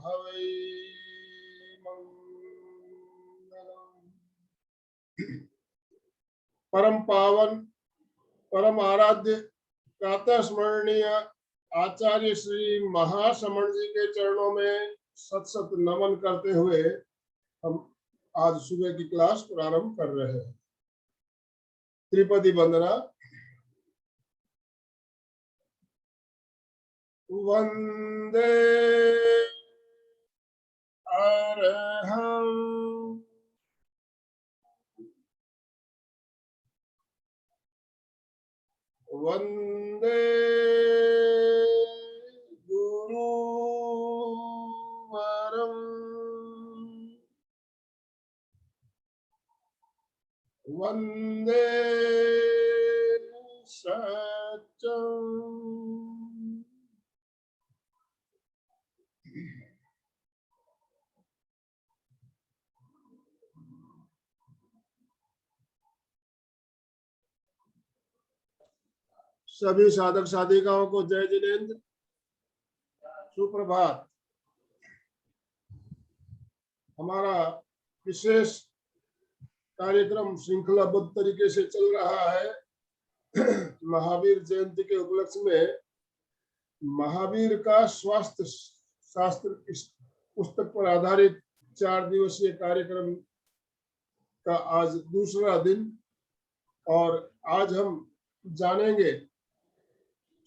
हवै मंगलम्। परम पावन परम आराध्य प्रातः स्मरणीय आचार्य श्री महासमण जी के चरणों में सत सत नमन करते हुए हम आज सुबह की क्लास प्रारंभ कर रहे हैं। त्रिपदी वंदना। वंदे अरहं वंदे गुरुवरं वंदे सत्यं। सभी साधक साधिकाओं को जय जिनेन्द्र, सुप्रभात। हमारा विशेष कार्यक्रम श्रृंखलाबद्ध तरीके से चल रहा है। महावीर जयंती के उपलक्ष्य में महावीर का स्वास्थ्य शास्त्र पुस्तक पर आधारित 4 दिवसीय कार्यक्रम का आज दूसरा दिन, और आज हम जानेंगे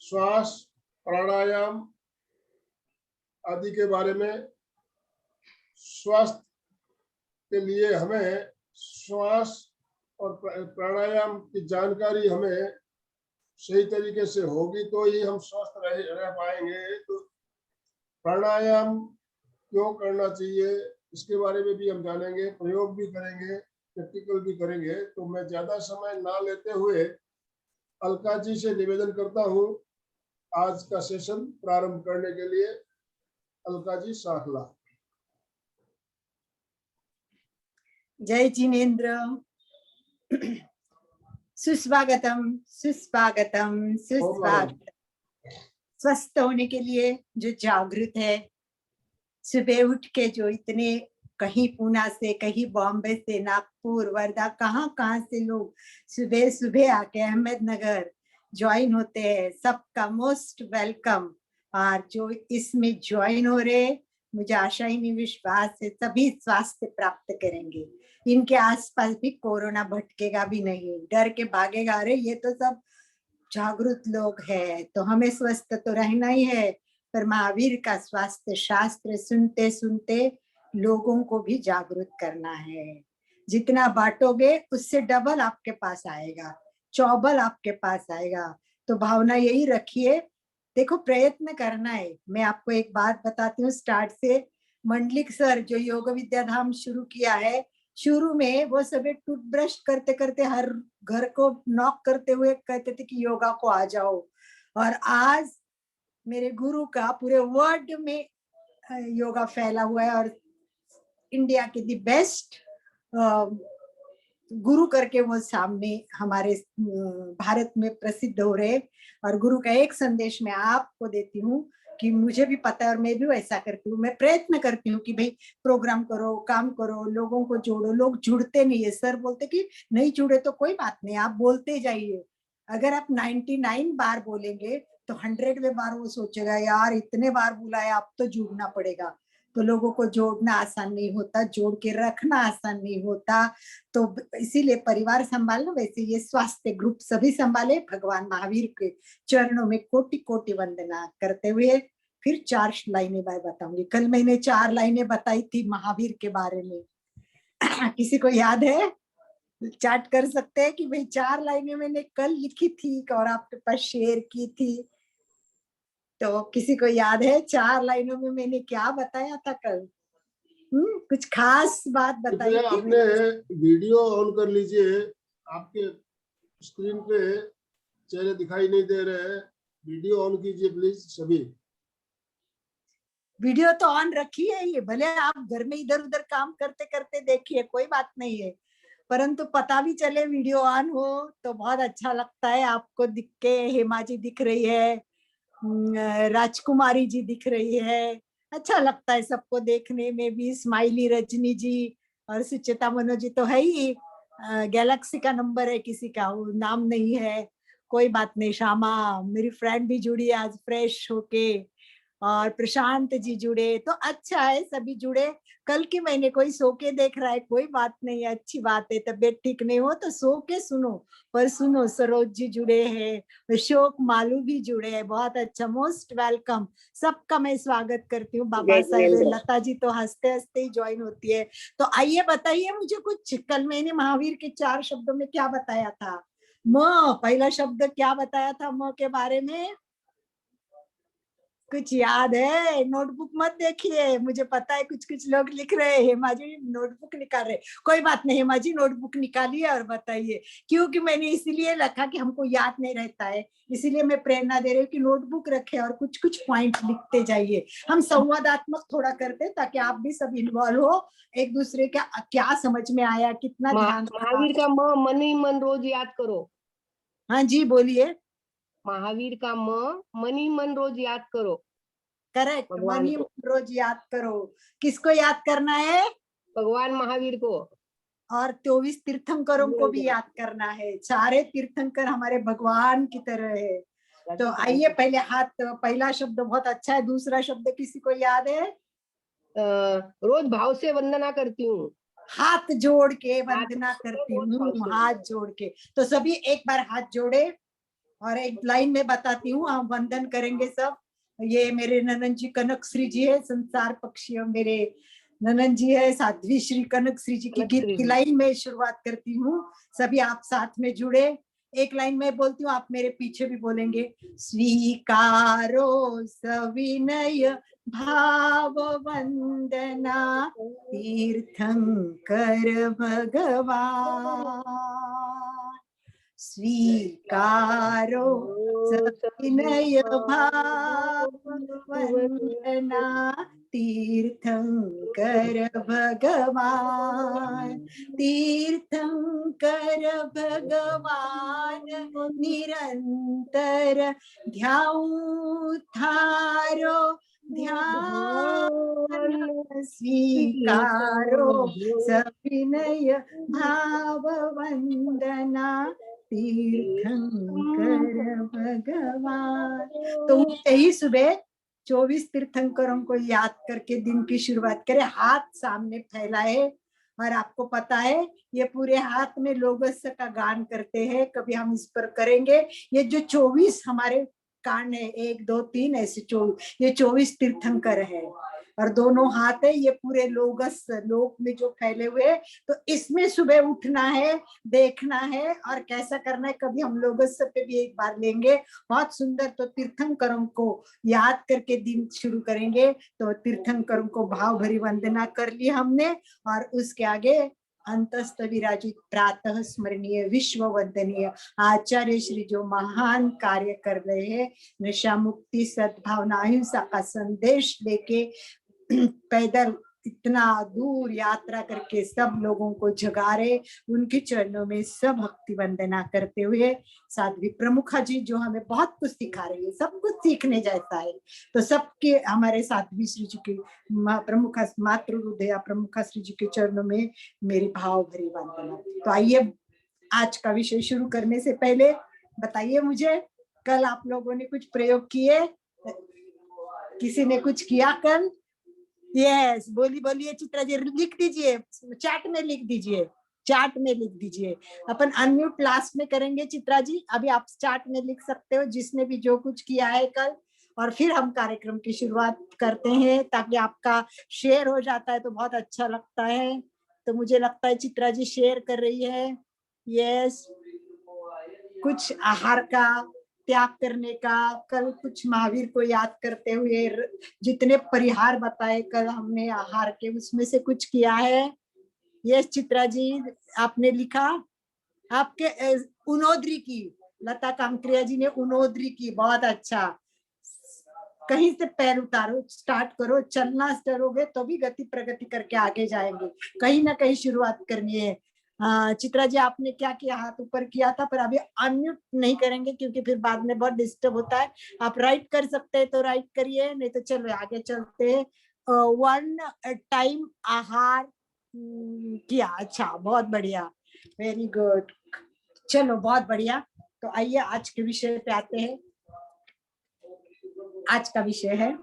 श्वास प्राणायाम आदि के बारे में। स्वास्थ्य के लिए हमें श्वास और प्राणायाम की जानकारी हमें सही तरीके से होगी तो ही हम स्वस्थ रह पाएंगे। तो प्राणायाम क्यों करना चाहिए इसके बारे में भी हम जानेंगे, प्रयोग भी करेंगे, प्रैक्टिकल भी करेंगे। तो मैं ज्यादा समय ना लेते हुए अलका जी से निवेदन करता हूं आज का सेशन प्रारंभ करने के लिए। अलका जी साखला। जय जिनेन्द्र। सुस्वागतम सुस्वागतम सुस्वागतम। स्वस्थ होने के लिए जो जागृत है, सुबह उठ के जो इतने कहीं पूना से, कहीं बॉम्बे से, नागपुर, वर्धा, कहाँ से लोग सुबह सुबह आके अहमदनगर ज्वाइन होते हैं, सबका मोस्ट वेलकम। और जो इसमें ज्वाइन हो रहे, मुझे आशा ही नहीं विश्वास है सभी स्वास्थ्य प्राप्त करेंगे। इनके आसपास भी कोरोना भटकेगा भी नहीं, डर के भागेगा। अरे ये तो सब जागृत लोग हैं, तो हमें स्वस्थ तो रहना ही है। पर महावीर का स्वास्थ्य शास्त्र सुनते सुनते लोगों को भी जागृत करना है। जितना बांटोगे उससे डबल आपके पास आएगा, चौबल आपके पास आएगा। तो भावना यही रखिए। देखो, प्रयत्न करना है। मैं आपको एक बात बताती हूँ स्टार्ट से। मंडलिक सर जो योग विद्या धाम शुरू किया है, शुरू में वो सभी टूथब्रश करते करते हर घर को नॉक करते हुए कहते थे कि योगा को आ जाओ। और आज मेरे गुरु का पूरे वर्ल्ड में योगा फैला हुआ है और इंडिया के दी बेस्ट गुरु करके वो सामने हमारे भारत में प्रसिद्ध हो रहे। और गुरु का एक संदेश मैं आपको देती हूँ कि मुझे भी पता है और मैं भी वैसा करती हूँ। मैं प्रयत्न करती हूँ कि भाई प्रोग्राम करो, काम करो, लोगों को जोड़ो। लोग जुड़ते नहीं है। सर बोलते कि नहीं जुड़े तो कोई बात नहीं, आप बोलते जाइए। अगर आप 99 बार बोलेंगे तो 100वें बार वो सोचेगा यार इतने बार बुलाया, अब तो जुड़ना पड़ेगा। तो लोगों को जोड़ना आसान नहीं होता, जोड़ के रखना आसान नहीं होता। तो इसीलिए परिवार संभालना, वैसे ये स्वास्थ्य ग्रुप सभी संभाले। भगवान महावीर के चरणों में कोटि कोटि वंदना करते हुए फिर 4 लाइनें मैं बताऊंगी। कल मैंने 4 लाइनें बताई थी महावीर के बारे में। किसी को याद है? चैट कर सकते हैं कि भाई 4 लाइनें मैंने कल लिखी थी और आपके पास शेयर की थी। तो किसी को याद है 4 लाइनों में मैंने क्या बताया था कल? कुछ खास बात बताई थी? आपने वीडियो ऑन कर लीजिए, आपके स्क्रीन पे चेहरे दिखाई नहीं दे रहे हैं। वीडियो ऑन कीजिए प्लीज सभी। वीडियो तो ऑन रखी है ये, भले आप घर में इधर उधर काम करते करते देखिए, कोई बात नहीं है, परंतु पता भी चले वीडियो ऑन हो तो बहुत अच्छा लगता है। आपको दिख के हेमा जी दिख रही है, राजकुमारी जी दिख रही है, अच्छा लगता है सबको देखने में भी। स्माइली रजनी जी और सुचिता मनोज जी तो है ही, गैलेक्सी का नंबर है किसी का, वो नाम नहीं है। कोई बात नहीं, श्यामा मेरी फ्रेंड भी जुड़ी है आज फ्रेश होके, और प्रशांत जी जुड़े, तो अच्छा है सभी जुड़े। कल की मैंने कोई सो के देख रहा है, कोई बात नहीं है, अच्छी बात है। तबीयत ठीक नहीं हो तो सो के सुनो, पर सुनो। सरोज जी जुड़े हैं, अशोक मालू भी जुड़े हैं, बहुत अच्छा, मोस्ट वेलकम। सबका मैं स्वागत करती हूँ। बाबा साहेब, लता जी तो हंसते हंसते ही ज्वाइन होती है। तो आइए बताइए मुझे कुछ, कल मैंने महावीर के 4 शब्दों में क्या बताया था? म, पहला शब्द क्या बताया था म के बारे में? कुछ याद है? नोटबुक मत देखिए, मुझे पता है कुछ कुछ लोग लिख रहे हैं, हेमा जी नोटबुक निकाल रहे। कोई बात नहीं हेमा जी, नोटबुक निकालिए और बताइए। क्योंकि मैंने इसीलिए रखा कि हमको याद नहीं रहता है, इसीलिए मैं प्रेरणा दे रही हूँ कि नोटबुक रखे और कुछ कुछ पॉइंट लिखते जाइए। हम संवादात्मक थोड़ा करते हैं ताकि आप भी सब इन्वॉल्व हो, एक दूसरे का क्या समझ में आया, कितना ध्यान रखा। महावीर का मन ही मन रोज याद करो। हाँ जी बोलिए। महावीर का मन ही मन रोज याद करो। करेक्ट, मन भगवान ही को, मन रोज याद करो। किसको याद करना है? भगवान महावीर को। और 24 तीर्थंकरों को भी याद करना है। सारे तीर्थंकर हमारे भगवान की तरह है। तो आइए पहले हाथ, पहला शब्द बहुत अच्छा है, दूसरा शब्द किसी को याद है? रोज भाव से वंदना करती हूँ। हाथ जोड़ के वंदना करती हूँ, हाथ जोड़ के। तो सभी एक बार हाथ जोड़े और एक लाइन में बताती हूँ, हम वंदन करेंगे सब। ये मेरे ननन जी कनक श्री जी है, संसार पक्षी मेरे ननन जी है, साध्वी श्री कनक श्री जी की गीत की लाइन में शुरुआत करती हूँ। सभी आप साथ में जुड़े, एक लाइन में बोलती हूँ, आप मेरे पीछे भी बोलेंगे। स्वीकारो सविनय भाव वंदना तीर्थंकर भगवान। स्वीकारो सविनय भाव वंदना तीर्थंकर भगवान। तीर्थंकर भगवान निरंतर ध्याऊं थारो ध्यान। स्वीकारो सविनय भाव वंदना तीर्थंकर भगवान। तो यही सुबह 24 तीर्थंकरों को याद करके दिन की शुरुआत करें। हाथ सामने फैलाए, और आपको पता है ये पूरे हाथ में लोगस का गान करते हैं, कभी हम इस पर करेंगे। ये जो 24 हमारे कान है, 1 2 3 ऐसे 24, ये 24 तीर्थंकर है, और दोनों हाथ है, ये पूरे लोगस लोक में जो फैले हुए। तो इसमें सुबह उठना है, देखना है और कैसा करना है, कभी हम लोगस पे भी एक बार लेंगे। बहुत सुंदर। तो तीर्थंकरों को याद करके दिन शुरू करेंगे। तो तीर्थंकरों को भाव भरी वंदना कर ली हमने, और उसके आगे अंतस्थ विराजित प्रातः स्मरणीय विश्व वंदनीय आचार्य श्री जो महान कार्य कर रहे हैं, नशा मुक्ति सद्भावना अहिंसा का संदेश लेके पैदल इतना दूर यात्रा करके सब लोगों को जगा रहे, उनके चरणों में सब भक्ति वंदना करते हुए साध्वी प्रमुखा जी जो हमें बहुत कुछ सिखा रही है, सब कुछ सीखने जैसा है। तो सबके हमारे साध्वी श्री जी की प्रमुखा मातृ हृदय प्रमुखा श्री जी के चरणों में मेरी भाव भरी वंदना। तो आइए आज का विषय शुरू करने से पहले बताइए मुझे, कल आप लोगों ने कुछ प्रयोग किए? किसी ने कुछ किया कल? यस, बोलिए चित्रा जी, लिख दीजिए, चैट में लिख दीजिए, चैट में लिख दीजिए। अपन अनम्यूट क्लास में करेंगे चित्रा जी, अभी आप चैट में लिख सकते हो जिसने भी जो कुछ किया है कल, और फिर हम कार्यक्रम की शुरुआत करते हैं, ताकि आपका शेयर हो जाता है तो बहुत अच्छा लगता है। तो मुझे लगता है चित्रा जी शेयर कर रही है। यस, कुछ आहार का त्याग करने का, कल कुछ महावीर को याद करते हुए जितने परिहार बताए कल हमने आहार के, उसमें से कुछ किया है। ये चित्रा जी आपने लिखा, आपके उनोद्री की, लता कामक्रिया जी ने उनोद्री की, बहुत अच्छा। कहीं से पैर उतारो, स्टार्ट करो, चलना करोगे तो भी गति प्रगति करके आगे जाएंगे, कहीं ना कहीं शुरुआत करनी है। चित्रा जी आपने क्या किया, हाथ ऊपर किया था, पर अभी अनम्यूट नहीं करेंगे क्योंकि फिर बाद में बहुत डिस्टर्ब होता है। आप राइट कर सकते हैं तो राइट करिए, नहीं तो चलो आगे चलते हैं। वन टाइम आहार किया, अच्छा बहुत बढ़िया, वेरी गुड, चलो बहुत बढ़िया। तो आइए आज के विषय पे आते हैं। आज का विषय है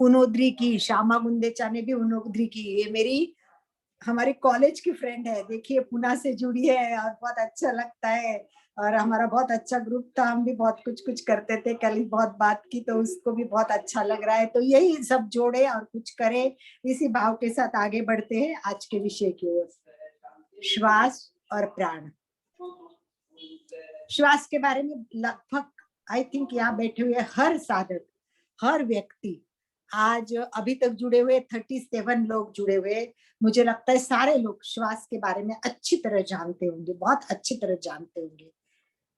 उनोद्री की, श्यामा गुंदेचा ने भी उनोद्री की। ये मेरी हमारे कॉलेज की फ्रेंड है, देखिए पुणे से जुड़ी है और बहुत अच्छा लगता है। और हमारा बहुत अच्छा ग्रुप था, हम भी बहुत कुछ कुछ करते थे, कल ही बहुत बात की तो उसको भी बहुत अच्छा लग रहा है। तो यही सब जोड़े और कुछ करे, इसी भाव के साथ आगे बढ़ते हैं आज के विषय की ओर, श्वास और प्राण। श्वास के बारे में लगभग आई थिंक यहाँ बैठे हुए हर साधक, हर व्यक्ति, आज अभी तक जुड़े हुए 37 लोग जुड़े हुए, मुझे लगता है सारे लोग श्वास के बारे में अच्छी तरह जानते होंगे, बहुत अच्छी तरह जानते होंगे।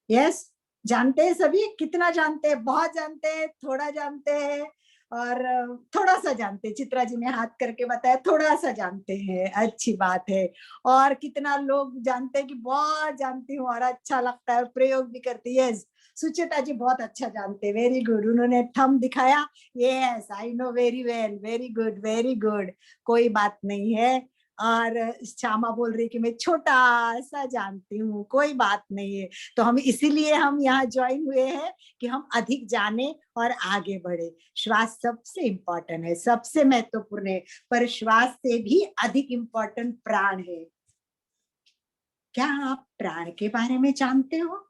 यस, जानते हैं सभी? कितना जानते हैं? बहुत जानते हैं, थोड़ा जानते हैं, और थोड़ा सा जानते हैं? चित्रा जी ने हाथ करके बताया थोड़ा सा जानते हैं, अच्छी बात है। और कितना लोग जानते हैं कि बहुत जानती हूँ और अच्छा लगता है, प्रयोग भी करती है? यस, सुचेता जी बहुत अच्छा जानते हैं, वेरी गुड, उन्होंने थंब दिखाया, yes I know very well, very good very good, कोई बात नहीं है। और श्यामा बोल रही कि मैं छोटा सा जानती हूँ, कोई बात नहीं है। तो हम इसीलिए हम यहाँ ज्वाइन हुए हैं कि हम अधिक जाने और आगे बढ़े। श्वास सबसे इम्पोर्टेंट है, सबसे महत्वपूर्ण है, पर श्वास से भी अधिक इम्पोर्टेंट प्राण है। क्या आप प्राण के बारे में जानते हो?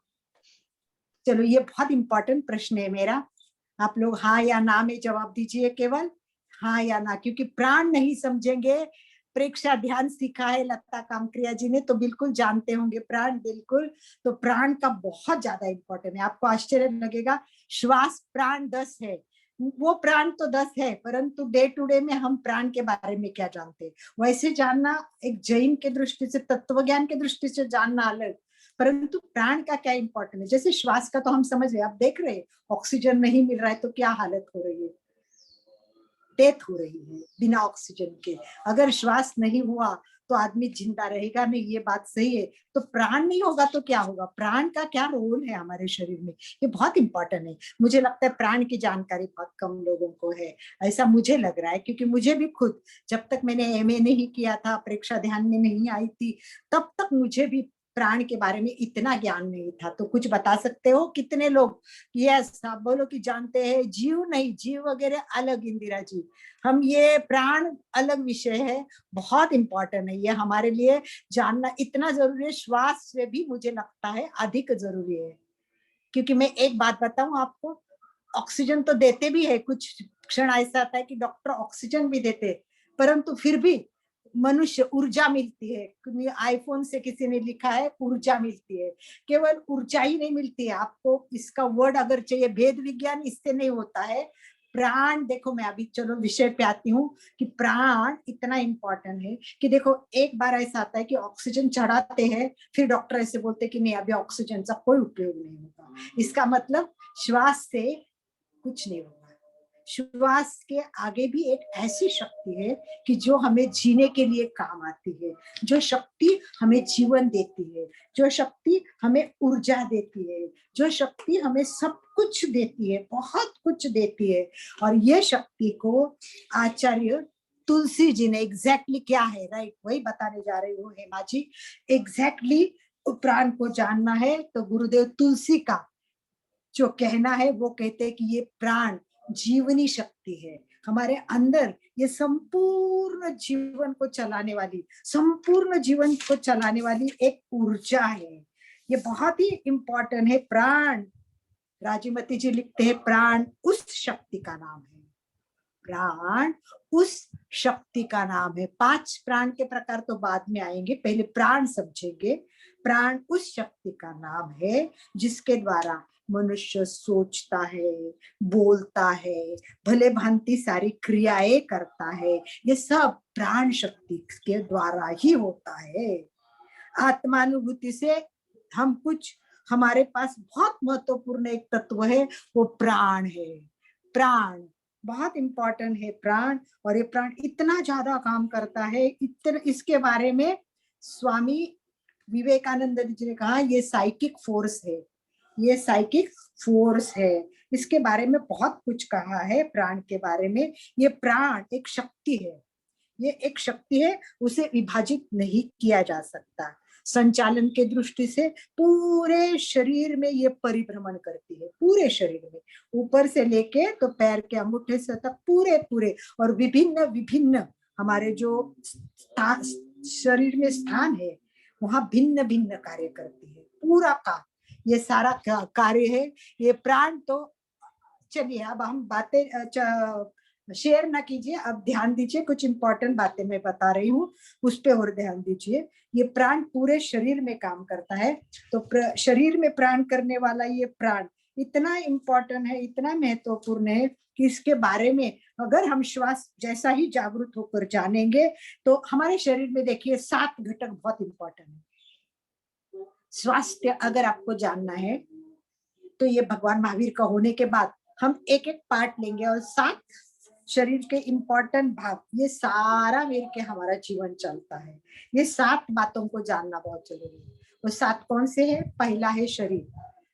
चलो ये बहुत इंपॉर्टेंट प्रश्न है मेरा, आप लोग हाँ या ना में जवाब दीजिए, केवल हाँ या ना, क्योंकि प्राण नहीं समझेंगे। प्रेक्षा ध्यान सीखा है लता कामक्रिया जी ने, तो बिल्कुल जानते होंगे प्राण, बिल्कुल। तो प्राण का बहुत ज्यादा इंपॉर्टेंट है। आपको आश्चर्य लगेगा, श्वास प्राण 10 है, वो प्राण तो 10 है, परंतु डे टू डे में हम प्राण के बारे में क्या जानते हैं, वैसे जानना एक जैन के दृष्टि से, तत्व ज्ञान के दृष्टि से जानना अलग, परंतु प्राण का क्या इंपॉर्टेंट है। जैसे श्वास का तो हम समझ रहे, आप देख रहे ऑक्सीजन नहीं मिल रहा है तो क्या हालत हो रही है, डेथ हो रही है बिना ऑक्सीजन के। अगर श्वास नहीं हुआ तो आदमी जिंदा रहेगा नहीं, ये बात सही है। तो प्राण नहीं होगा तो क्या होगा, प्राण का क्या रोल है हमारे शरीर में, ये बहुत इंपॉर्टेंट है। मुझे लगता है प्राण की जानकारी बहुत कम लोगों को है, ऐसा मुझे लग रहा है, क्योंकि मुझे भी खुद, जब तक मैंने एमए नहीं किया था, प्रेक्षा ध्यान में नहीं आई थी, तब तक मुझे भी प्राण के बारे में इतना ज्ञान नहीं था। तो कुछ बता सकते हो कितने लोग? यस, आप बोलो कि जानते हैं। जीव नहीं, जीव वगैरह अलग, इंदिरा जी, हम ये प्राण अलग विषय है, बहुत इंपॉर्टेंट है ये हमारे लिए जानना, इतना जरूरी है, श्वास से भी मुझे लगता है अधिक जरूरी है। क्योंकि मैं एक बात बताऊं आपको, ऑक्सीजन तो देते भी है, कुछ क्षण ऐसा आता है कि डॉक्टर ऑक्सीजन भी देते, परंतु फिर भी मनुष्य ऊर्जा मिलती है। आईफोन से किसी ने लिखा है ऊर्जा मिलती है, केवल ऊर्जा ही नहीं मिलती है आपको, इसका वर्ड अगर चाहिए, भेद विज्ञान इससे नहीं होता है। प्राण, देखो मैं अभी चलो विषय पे आती हूँ कि प्राण इतना इंपॉर्टेंट है कि देखो एक बार ऐसा आता है कि ऑक्सीजन चढ़ाते हैं, फिर डॉक्टर ऐसे बोलते कि नहीं अभी ऑक्सीजन का कोई उपयोग नहीं होगा, इसका मतलब श्वास से कुछ नहीं होगा। श्वास के आगे भी एक ऐसी शक्ति है कि जो हमें जीने के लिए काम आती है, जो शक्ति हमें जीवन देती है, जो शक्ति हमें ऊर्जा देती है, जो शक्ति हमें सब कुछ देती है, बहुत कुछ देती है। और ये शक्ति को आचार्य तुलसी जी ने एग्जैक्टली क्या है, राइट, वही बताने जा रही हूँ हेमा जी। एग्जैक्टली प्राण को जानना है तो गुरुदेव तुलसी का जो कहना है, वो कहते हैं कि ये प्राण जीवनी शक्ति है हमारे अंदर, ये संपूर्ण जीवन को चलाने वाली, संपूर्ण जीवन को चलाने वाली एक ऊर्जा है। ये बहुत ही इंपॉर्टेंट है प्राण। राजीमती जी लिखते हैं प्राण उस शक्ति का नाम है, प्राण उस शक्ति का नाम है। 5 प्राण के प्रकार तो बाद में आएंगे, पहले प्राण समझेंगे। प्राण उस शक्ति का नाम है जिसके द्वारा मनुष्य सोचता है, बोलता है, भले भांति सारी क्रियाएं करता है, ये सब प्राण शक्ति के द्वारा ही होता है। आत्मानुभूति से हम कुछ, हमारे पास बहुत महत्वपूर्ण एक तत्व है, वो प्राण है। प्राण बहुत इंपॉर्टेंट है प्राण, और ये प्राण इतना ज्यादा काम करता है, इतना इसके बारे में स्वामी विवेकानंद जी ने कहा ये साइकिक फोर्स है, ये साइकिक फोर्स है। इसके बारे में बहुत कुछ कहा है प्राण के बारे में। ये प्राण एक शक्ति है, ये एक शक्ति है, उसे विभाजित नहीं किया जा सकता। संचालन के दृष्टि से पूरे शरीर में ये परिभ्रमण करती है, पूरे शरीर में, ऊपर से लेके तो पैर के अंगूठे से तक पूरे पूरे, और विभिन्न विभिन्न हमारे जो शरीर में स्थान है वहां भिन्न भिन्न कार्य करती है। पूरा का ये सारा कार्य है ये प्राण। तो चलिए अब हम बातें शेयर ना कीजिए, अब ध्यान दीजिए, कुछ इंपॉर्टेंट बातें मैं बता रही हूँ उस पे और ध्यान दीजिए। ये प्राण पूरे शरीर में काम करता है। तो शरीर में प्राण करने वाला ये प्राण इतना इम्पोर्टेंट है, इतना महत्वपूर्ण है कि इसके बारे में अगर हम श्वास जैसा ही जागरूक होकर जानेंगे तो हमारे शरीर में देखिए 7 घटक बहुत इम्पोर्टेंट है। स्वास्थ्य अगर आपको जानना है तो ये भगवान महावीर का होने के बाद हम एक एक पार्ट लेंगे और 7 शरीर के इम्पोर्टेंट भाग, ये सारा मिल के हमारा जीवन चलता है। ये 7 बातों को जानना बहुत जरूरी है। वो 7 कौन से है? पहला है शरीर।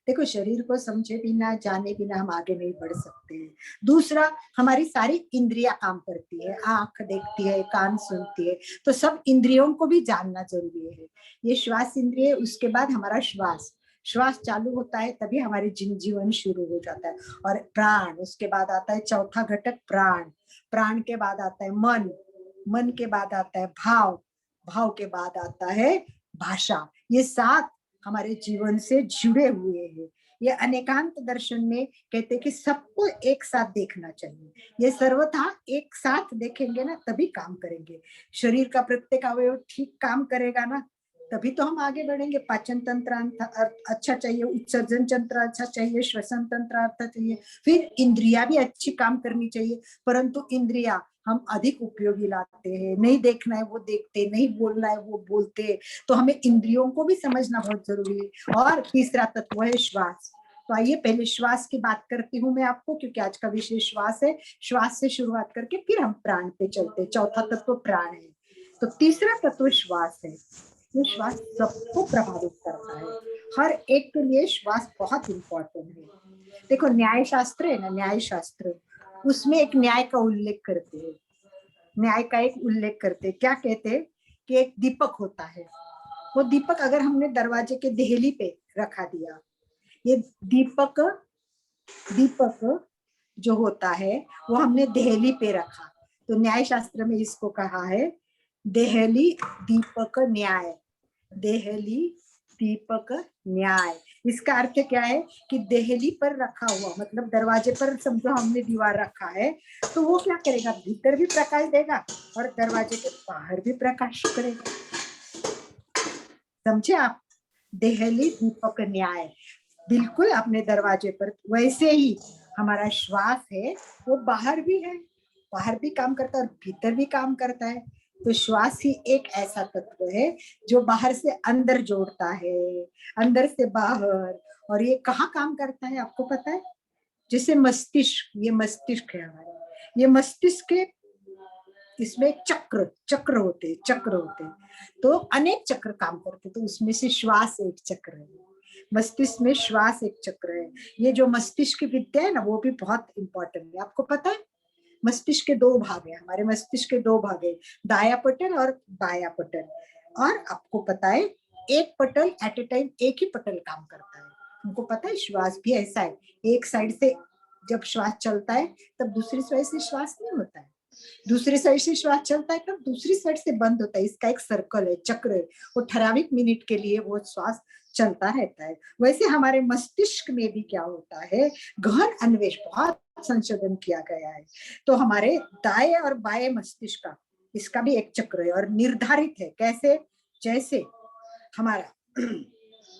देखो शरीर को समझे बिना जाने बिना हम आगे नहीं बढ़ सकते हैं। दूसरा हमारी सारी इंद्रियां काम करती है, आंख देखती है, कान सुनती है, तो सब इंद्रियों को भी जानना जरूरी है। ये श्वास इंद्रिय, उसके बाद हमारा श्वास चालू होता है तभी हमारी जीवन शुरू हो जाता है। और प्राण, उसके बाद आता है चौथा घटक प्राण के बाद आता है मन के बाद आता है भाव के बाद आता है भाषा। ये 7 हमारे जीवन से जुड़े हुए हैं। ये अनेकांत दर्शन में कहते कि सबको एक साथ देखना चाहिए। ये सर्वथा एक साथ देखेंगे ना तभी काम करेंगे। शरीर का प्रत्येक अवयव ठीक काम करेगा ना तभी तो हम आगे बढ़ेंगे। पाचन तंत्र अच्छा चाहिए, उत्सर्जन तंत्र अच्छा चाहिए, श्वसन तंत्र अच्छा चाहिए, फिर इंद्रिया भी अच्छी काम करनी चाहिए। परंतु इंद्रिया हम अधिक उपयोगी लाते हैं, नहीं देखना है वो देखते, नहीं बोलना है वो बोलते। तो हमें इंद्रियों को भी समझना बहुत जरूरी है। और तीसरा तत्व है श्वास। तो आइए पहले श्वास की बात करती हूँ मैं आपको, क्योंकि आज का विषय श्वास है। श्वास से शुरुआत करके फिर हम प्राण पे चलते। चौथा तत्व प्राण है, तो तीसरा तत्व श्वास है। ये श्वास सबको प्रभावित करता है, हर एक के लिए श्वास बहुत इंपॉर्टेंट है। देखो न्याय शास्त्र है ना, न्याय शास्त्र, उसमें एक न्याय का उल्लेख करते हैं। क्या कहते हैं कि एक दीपक होता है, वो दीपक अगर हमने दरवाजे के देहली पे रखा दिया, ये दीपक जो होता है वो हमने देहली पे रखा, तो न्याय शास्त्र में इसको कहा है देहली दीपक न्याय। देहली दीपक न्याय, इसका अर्थ क्या है कि देहली पर रखा हुआ मतलब दरवाजे पर समझो हमने दीवार रखा है, तो वो क्या करेगा, भीतर भी प्रकाश देगा और दरवाजे के बाहर भी प्रकाश करेगा। समझे आप? देहली दीपक न्याय, बिल्कुल अपने दरवाजे पर। वैसे ही हमारा श्वास है वो बाहर भी है, बाहर भी काम करता है और भीतर भी काम करता है। तो श्वास ही एक ऐसा तत्व है जो बाहर से अंदर जोड़ता है, अंदर से बाहर। और ये कहाँ काम करता है आपको पता है? जैसे मस्तिष्क, ये मस्तिष्क है हमारे, ये मस्तिष्क के इसमें चक्र होते, तो अनेक चक्र काम करते, तो उसमें से श्वास एक चक्र है। मस्तिष्क में श्वास एक चक्र है। ये जो मस्तिष्क की विद्या है ना वो भी बहुत इंपॉर्टेंट है। आपको पता है मस्तिष्क के 2 भाग है, हमारे मस्तिष्क के 2 भाग है, दाया पटल और बाया पटल। और आपको पता है एक पटल एट ए टाइम, एक ही पटल काम करता है। हमको पता है श्वास भी ऐसा है, एक साइड से जब श्वास चलता है तब दूसरी साइड से श्वास नहीं होता है, दूसरी साइड से श्वास चलता है तब दूसरी साइड से बंद होता है। इसका एक सर्कल है, चक्र है, वो ठराविक मिनट के लिए वो श्वास चलता रहता है। वैसे हमारे मस्तिष्क में भी क्या होता है, गहन अन्वेष बहुत संशोधन किया गया है। तो हमारे दाएं और बाएं मस्तिष्क का इसका भी एक चक्र है और निर्धारित है। कैसे? जैसे हमारा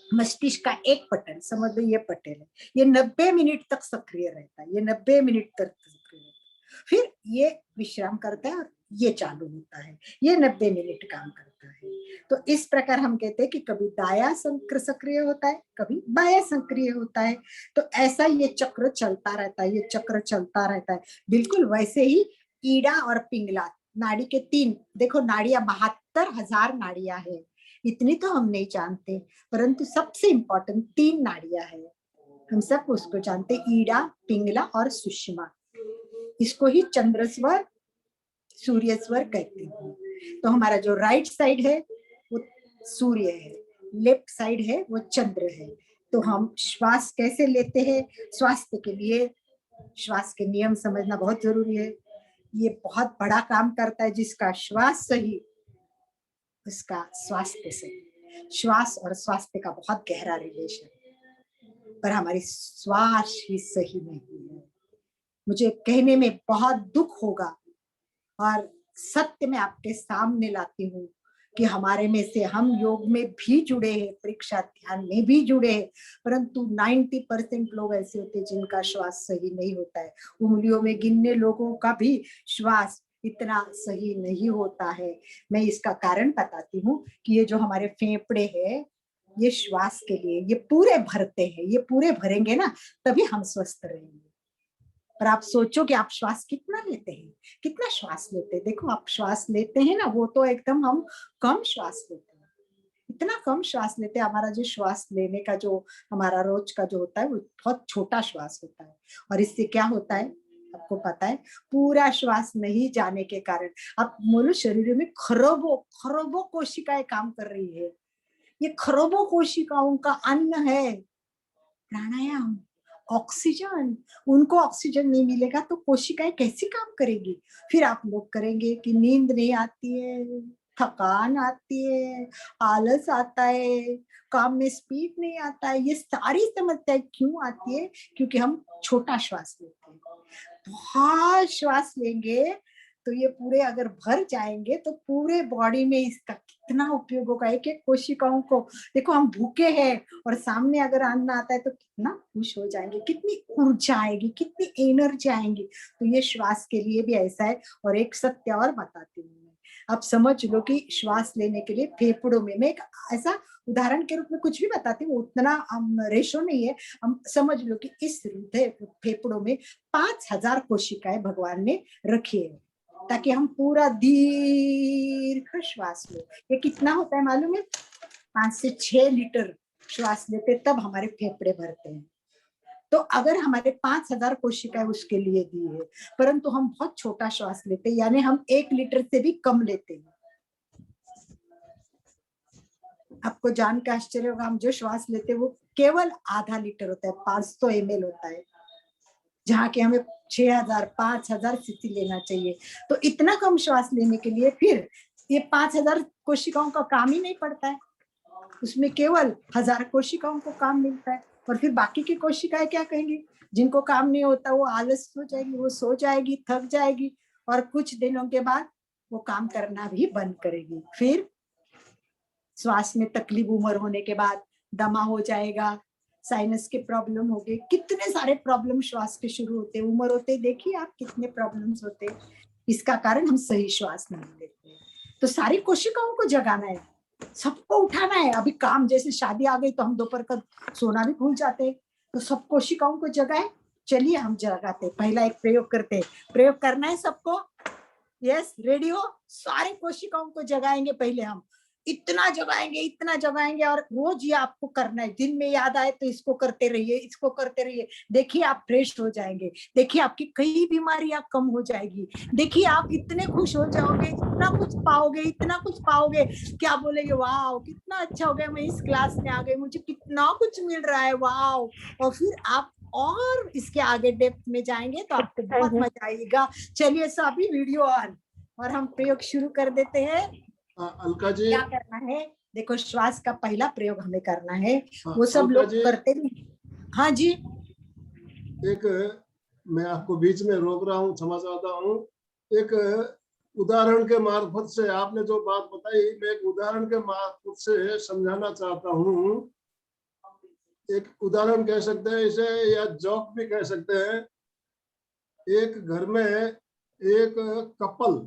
मस्तिष्क का एक पटल, समझ लो ये पटल है, ये 90 मिनट तक सक्रिय रहता है, ये 90 मिनट तक सक्रिय रहता है, फिर ये विश्राम करता है और ये चालू होता है, ये 90 मिनट काम करता है। तो इस प्रकार हम कहते हैं कि कभी दाया सक्रिय होता है, कभी बाया सक्रिय होता है। तो ऐसा ये चक्र चलता रहता है, ये चक्र चलता रहता है। बिल्कुल वैसे ही ईड़ा और पिंगला, नाड़ी के 3, देखो नाड़ियां 72,000 नाड़ियां है, इतनी तो हम नहीं जानते, परंतु सबसे इम्पोर्टेंट 3 नाड़ियां है, हम सब उसको जानते, ईड़ा, पिंगला और सुषमा। इसको ही चंद्र स्वर, सूर्य स्वर कहते हैं। तो हमारा जो राइट साइड है वो सूर्य है, लेफ्ट साइड है वो चंद्र है। तो हम श्वास कैसे लेते हैं, स्वास्थ्य के लिए श्वास के नियम समझना बहुत जरूरी है। ये बहुत बड़ा काम करता है, जिसका श्वास सही उसका स्वास्थ्य सही। श्वास और स्वास्थ्य का बहुत गहरा रिलेशन, पर हमारी श्वास ही सही नहीं है। मुझे कहने में बहुत दुख होगा और सत्य में आपके सामने लाती हूँ कि हमारे में से हम योग में भी जुड़े हैं, परीक्षा ध्यान में भी जुड़े हैं, परंतु 90% लोग ऐसे होते हैं जिनका श्वास सही नहीं होता है। उंगलियों में गिनने लोगों का भी श्वास इतना सही नहीं होता है। मैं इसका कारण बताती हूँ कि ये जो हमारे फेफड़े हैं, ये श्वास के लिए ये पूरे भरते हैं, ये पूरे भरेंगे ना तभी हम स्वस्थ रहेंगे। पर आप सोचो कि आप श्वास कितना लेते हैं, कितना श्वास लेते हैं। देखो आप श्वास लेते हैं ना, वो तो एकदम हम कम श्वास लेते हैं, इतना कम श्वास लेते हैं। हमारा जो श्वास लेने का जो हमारा रोज का जो होता है वो बहुत छोटा श्वास होता है। और इससे क्या होता है आपको पता है, पूरा श्वास नहीं जाने के कारण आप बोलो शरीर में खरबों खरबों कोशिकाएं काम कर रही है। ये खरबों कोशिकाओं का अन्न है प्राणायाम, ऑक्सीजन। उनको ऑक्सीजन नहीं मिलेगा तो कोशिकाएं कैसे काम करेगी। फिर आप लोग करेंगे कि नींद नहीं आती है, थकान आती है, आलस आता है, काम में स्पीड नहीं आता है। ये सारी समस्याएं क्यों आती है, क्योंकि हम छोटा श्वास लेते हैं। बहुत श्वास लेंगे तो ये पूरे अगर भर जाएंगे तो पूरे बॉडी में इसका कितना उपयोग होगा। एक एक कोशिकाओं को देखो, हम भूखे हैं और सामने अगर अन्न आता है तो कितना खुश हो जाएंगे, कितनी ऊर्जा आएगी, कितनी एनर्जी आएंगी। तो ये श्वास के लिए भी ऐसा है। और एक सत्य और बताती हूँ मैं, आप समझ लो कि श्वास लेने के लिए फेफड़ों में, मैं एक ऐसा उदाहरण के रूप में कुछ भी बताती हूँ, उतना रेशो नहीं है। हम समझ लो कि इस हृदय फेफड़ों में 5000 कोशिकाएं भगवान ने रखी है, ताकि हम पूरा दीर्घ श्वास ले। ये कितना होता है मालूम है, 5 से 6 लीटर श्वास लेते तब हमारे फेफड़े भरते हैं। तो अगर हमारे 5000 कोशिकाएं उसके लिए दी है, परंतु हम बहुत छोटा श्वास लेते हैं, यानी हम 1 लीटर से भी कम लेते हैं। आपको जान के आश्चर्य होगा, हम जो श्वास लेते हैं वो केवल आधा लीटर होता है, 500 ml होता है, जहाँ के हमें 6000 5000 सीसी लेना चाहिए। तो इतना कम श्वास लेने के लिए फिर ये 5000 कोशिकाओं का काम ही नहीं पड़ता है, उसमें केवल 1000 कोशिकाओं को काम मिलता है। और फिर बाकी की कोशिकाएं क्या कहेंगी, जिनको काम नहीं होता वो आलस हो जाएगी, वो सो जाएगी, थक जाएगी, और कुछ दिनों के बाद वो काम करना भी बंद करेगी। फिर श्वास में तकलीफ, उम्र होने के बाद दमा हो जाएगा, साइनस के प्रॉब्लम हो गए, कितने सारे प्रॉब्लम श्वास के शुरू होते हैं। उम्र होते देखिए आप कितने प्रॉब्लम्स होते हैं। इसका कारण हम सही श्वास नहीं लेते। तो सारी कोशिकाओं को जगाना है, सबको उठाना है। अभी काम, जैसे शादी आ गई तो हम दोपहर का सोना भी भूल जाते हैं, तो सब कोशिकाओं को जगाए। चलिए हम जगाते, पहला एक प्रयोग करते हैं। प्रयोग करना है सबको, यस रेडी हो, सारे कोशिकाओं को जगाएंगे। पहले हम इतना जगाएंगे और रोज ये आपको करना है। दिन में याद आए तो इसको करते रहिए, इसको करते रहिए। देखिए आप फ्रेश हो जाएंगे, देखिए आपकी कई बीमारियां कम हो जाएगी, देखिए आप इतने खुश हो जाओगे, इतना कुछ पाओगे, क्या बोलेंगे, वाह कितना अच्छा हो गया, मैं इस क्लास में आ गई, मुझे कितना कुछ मिल रहा है, वाह। और फिर आप और इसके आगे डेप्थ में जाएंगे तो आपको बहुत मजा आएगा। चलिए सभी वीडियो ऑन, और हम प्रयोग शुरू कर देते हैं। अलका जी, क्या करना है, देखो श्वास का पहला प्रयोग हमें करना है, वो सब लोग करते नहीं। हाँ जी, एक मैं आपको बीच में रोक रहा हूँ, क्षमा चाहता हूँ। एक उदाहरण के मार्फत से आपने जो बात बताई, मैं एक उदाहरण के मार्फत से समझाना चाहता हूँ। एक उदाहरण कह सकते हैं इसे, या जोक भी कह सकते हैं। एक घर में एक कपल